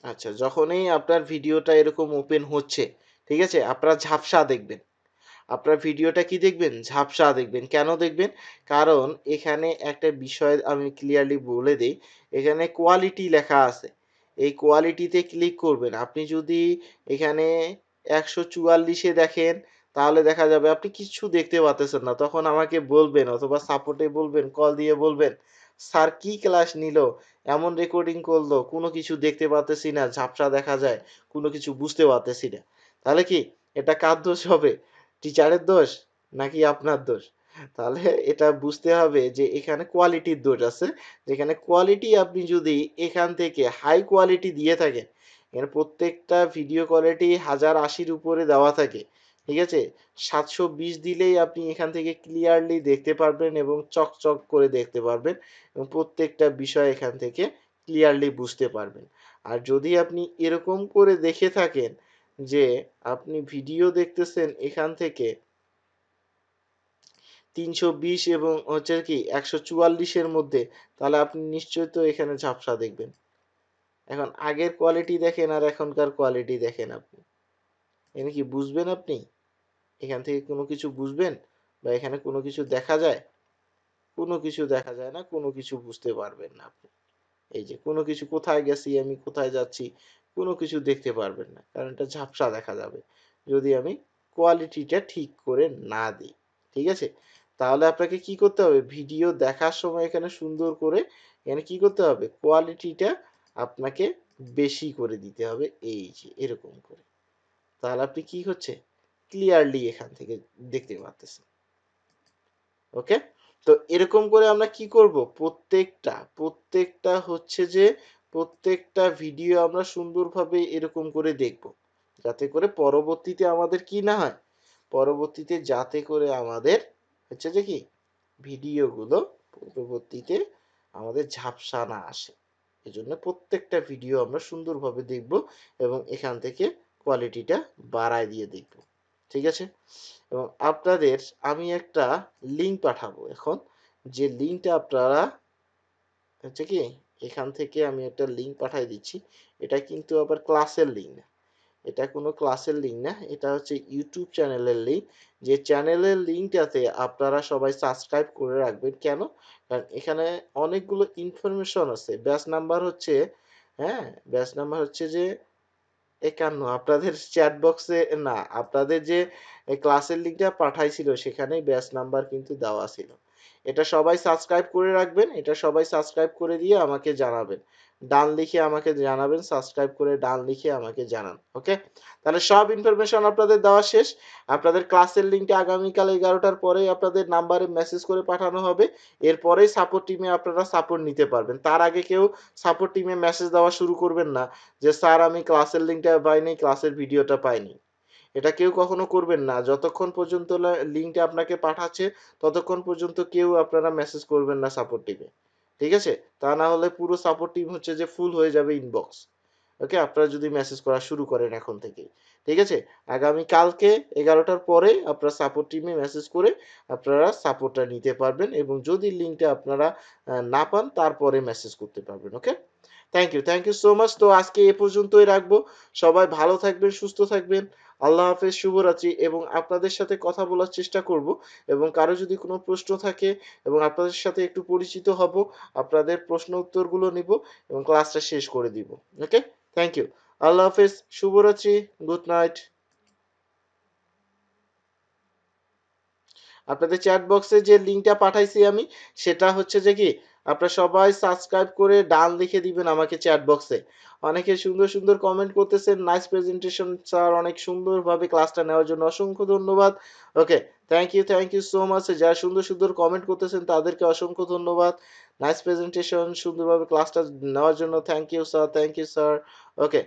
আচ্ছা, যখনই আপনার ভিডিওটা এরকম ওপেন হচ্ছে, ঠিক আছে, আপনারা ঝাপসা দেখবেন। আপনার ভিডিওটা কি দেখবেন? ঝাপসা দেখবেন। কেন দেখবেন? কারণ এখানে একটা বিষয় আমি ক্লিয়ারলি বলে দেই। এখানে কোয়ালিটি লেখা আছে। এই কোয়ালিটিতে ক্লিক করবেন। আপনি যদি এখানে 144 এ দেখেন তাহলে দেখা যাবে আপনি কিচ্ছু দেখতে পারতেছেন না। তখন আমাকে বলবেন অথবা সাপোর্টে বলবেন, কল দিয়ে বলবেন, "স্যার কি ক্লাস নিল? এমন রেকর্ডিং করলো, কোনো কিছু দেখতে পারতেছি না, ঝাপসা দেখা যায়, কোনো কিছু বুঝতে পারতেছি না।" তাহলে কি এটা কার দোষ হবে? টিচারের দোষ নাকি আপনার দোষ? তাহলে এটা বুঝতে হবে যে এখানে কোয়ালিটির দোষ আছে। যেখানে কোয়ালিটি আপনি যদি এখান থেকে হাই কোয়ালিটি দিয়ে থাকেন, এখানে প্রত্যেকটা ভিডিও কোয়ালিটি 1080 উপরে দেওয়া থাকে। ঠিক আছে? 720 দিলেই আপনি এখান থেকে ক্লিয়ারলি দেখতে পারবেন এবং চকচক করে দেখতে পারবেন এবং প্রত্যেকটা বিষয় এখান থেকে ক্লিয়ারলি বুঝতে পারবেন। আর যদি আপনি এরকম করে দেখে থাকেন যে আপনি ভিডিও দেখতেছেন এখান থেকে 320 এবং হচ্ছে কি 144 এর মধ্যে, তাহলে আপনি নিশ্চয়ই তো এখানে ঝাপসা দেখবেন। এখন আগের কোয়ালিটি দেখেন আর এখনকার কোয়ালিটি দেখেন আপনি, এখানে কি বুঝবেন আপনি? এখান থেকে কোনো কিছু বুঝবেন বা এখানে কোনো কিছু দেখা যায়? কোনো কিছু দেখা যায় না, কোনো কিছু বুঝতে পারবেন না আপনি। এই যে কোনো কিছু, কোথায় গেছি আমি, কোথায় যাচ্ছি, কোনো কিছু দেখতে পারবেন না, কারণ এটা ঝাপসা দেখা যাবে যদি আমি কোয়ালিটিটা ঠিক করে না দিই। ঠিক আছে, তাহলে আপনাকে কি করতে হবে, ভিডিও দেখার সময় এখানে সুন্দর করে এখানে কি করতে হবে, কোয়ালিটিটা আপনাকে বেশি করে দিতে হবে, এই যে এরকম করে। তাহলে আপনি কি হচ্ছে ক্লিয়ারলি এখান থেকে দেখতে পাচ্ছেন। ওকে, তো এরকম করে আমরা কি করব, প্রত্যেকটা হচ্ছে যে প্রত্যেকটা ভিডিও আমরা সুন্দরভাবে এরকম করে দেখব, যাতে করে পরবর্তীতে আমাদের কি না হয়, পরবর্তীতে যাতে করে আমাদের হচ্ছে যে কি ভিডিওগুলো পরবর্তীতে আমাদের ঝাপসা না আসে। এজন্য প্রত্যেকটা ভিডিও আমরা সুন্দরভাবে দেখব এবং এখান থেকে কোয়ালিটিটা বাড়ায় দিয়ে দেখব। ঠিক আছে, এবং আপনাদের আমি একটা লিঙ্ক পাঠাবো এখন, যে লিঙ্কটা আপনারা হচ্ছে কি এখান থেকে আমি একটা লিঙ্ক পাঠিয়ে দিচ্ছি, এটা কিন্তু আবার ক্লাসের লিঙ্ক না, এটা কোনো ক্লাসের লিঙ্ক না, এটা হচ্ছে ইউটিউব চ্যানেলের লিঙ্ক। যে চ্যানেলের লিঙ্কটাতে আপনারা সবাই সাবস্ক্রাইব করে রাখবেন। কেন? কারণ এখানে অনেকগুলো ইনফরমেশন আছে। ব্যাচ নাম্বার হচ্ছে, হ্যাঁ, ব্যাচ নাম্বার হচ্ছে যে 51। আপনাদের চ্যাট বক্সে না, আপনাদের যে ক্লাসের লিঙ্কটা পাঠাইছিল সেখানেই ব্যাচ নাম্বার কিন্তু দেওয়া ছিল। এটা সবাই সাবস্ক্রাইব করে রাখবেন, এটা সবাই সাবস্ক্রাইব করে দিয়ে আমাকে জানাবেন, ডান লিখে আমাকে জানাবেন, সাবস্ক্রাইব করে ডান লিখে আমাকে জানান। ওকে, তাহলে সব ইনফরমেশন আপনাদের দেওয়া শেষ। আপনাদের ক্লাসের লিঙ্কটা আগামীকাল 11টার পরেই আপনাদের নাম্বারে মেসেজ করে পাঠানো হবে। এরপরেই সাপোর্ট টিমে আপনারা সাপোর্ট নিতে পারবেন। তার আগে কেউ সাপোর্ট টিমে মেসেজ দেওয়া শুরু করবেন না যে স্যার আমি ক্লাসের লিঙ্কটা পাইনি, ক্লাসের ভিডিওটা পাইনি। এটা কেউ কখনো করবেন না। যতক্ষণ পর্যন্ত লিঙ্কটা আপনাকে পাঠাচ্ছে ততক্ষণ পর্যন্ত কেউ আপনারা মেসেজ করবেন না সাপোর্ট টিমে। ঠিক আছে? তা না হলে পুরো সাপোর্ট টিম হচ্ছে যে ফুল হয়ে যাবে ইনবক্স। ওকে, আপনারা যদি মেসেজ করা শুরু করেন এখন থেকেই। ঠিক আছে? আগামী কালকে 11টার পরে আপনারা সাপোর্ট টিমে মেসেজ করে আপনারা সাপোর্টটা নিতে পারবেন এবং যদি লিঙ্কটা আপনারা না পান তারপরে মেসেজ করতে পারবেন। ওকে, থ্যাংক ইউ সো মাচ। তো আজকে এ পর্যন্তই রাখবো। সবাই ভালো থাকবেন, সুস্থ থাকবেন। আল্লাহ হাফেজ, শুভরাত্রি। এবং আপনাদের সাথে কথা বলার চেষ্টা করব এবং কারো যদি কোনো প্রশ্ন থাকে এবং আপনাদের সাথে একটু পরিচিত হব, আপনাদের প্রশ্ন উত্তরগুলো নিব এবং ক্লাসটা শেষ করে দিব। ওকে, থ্যাংক ইউ। আল্লাহ হাফেজ, শুভরাত্রি, গুড নাইট। আপনাদের চ্যাট বক্সে যে লিঙ্কটা পাঠাইছি আমি, সেটা হচ্ছে যে কি আপনারা সবাই সাবস্ক্রাইব করে ডান লিখে দিবেন আমাকে চ্যাট বক্সে। অনেকে সুন্দর সুন্দর কমেন্ট করতেছেন, নাইস প্রেজেন্টেশন স্যার, অনেক সুন্দরভাবে ক্লাসটা নেওয়ার জন্য অসংখ্য ধন্যবাদ। ওকে, থ্যাংক ইউ সো মাচ। যারা সুন্দর সুন্দর কমেন্ট করতেছেন তাদেরকে অসংখ্য ধন্যবাদ। নাইস প্রেজেন্টেশন, সুন্দরভাবে ক্লাসটা নেওয়ার জন্য thank you sir, thank you sir. Okay,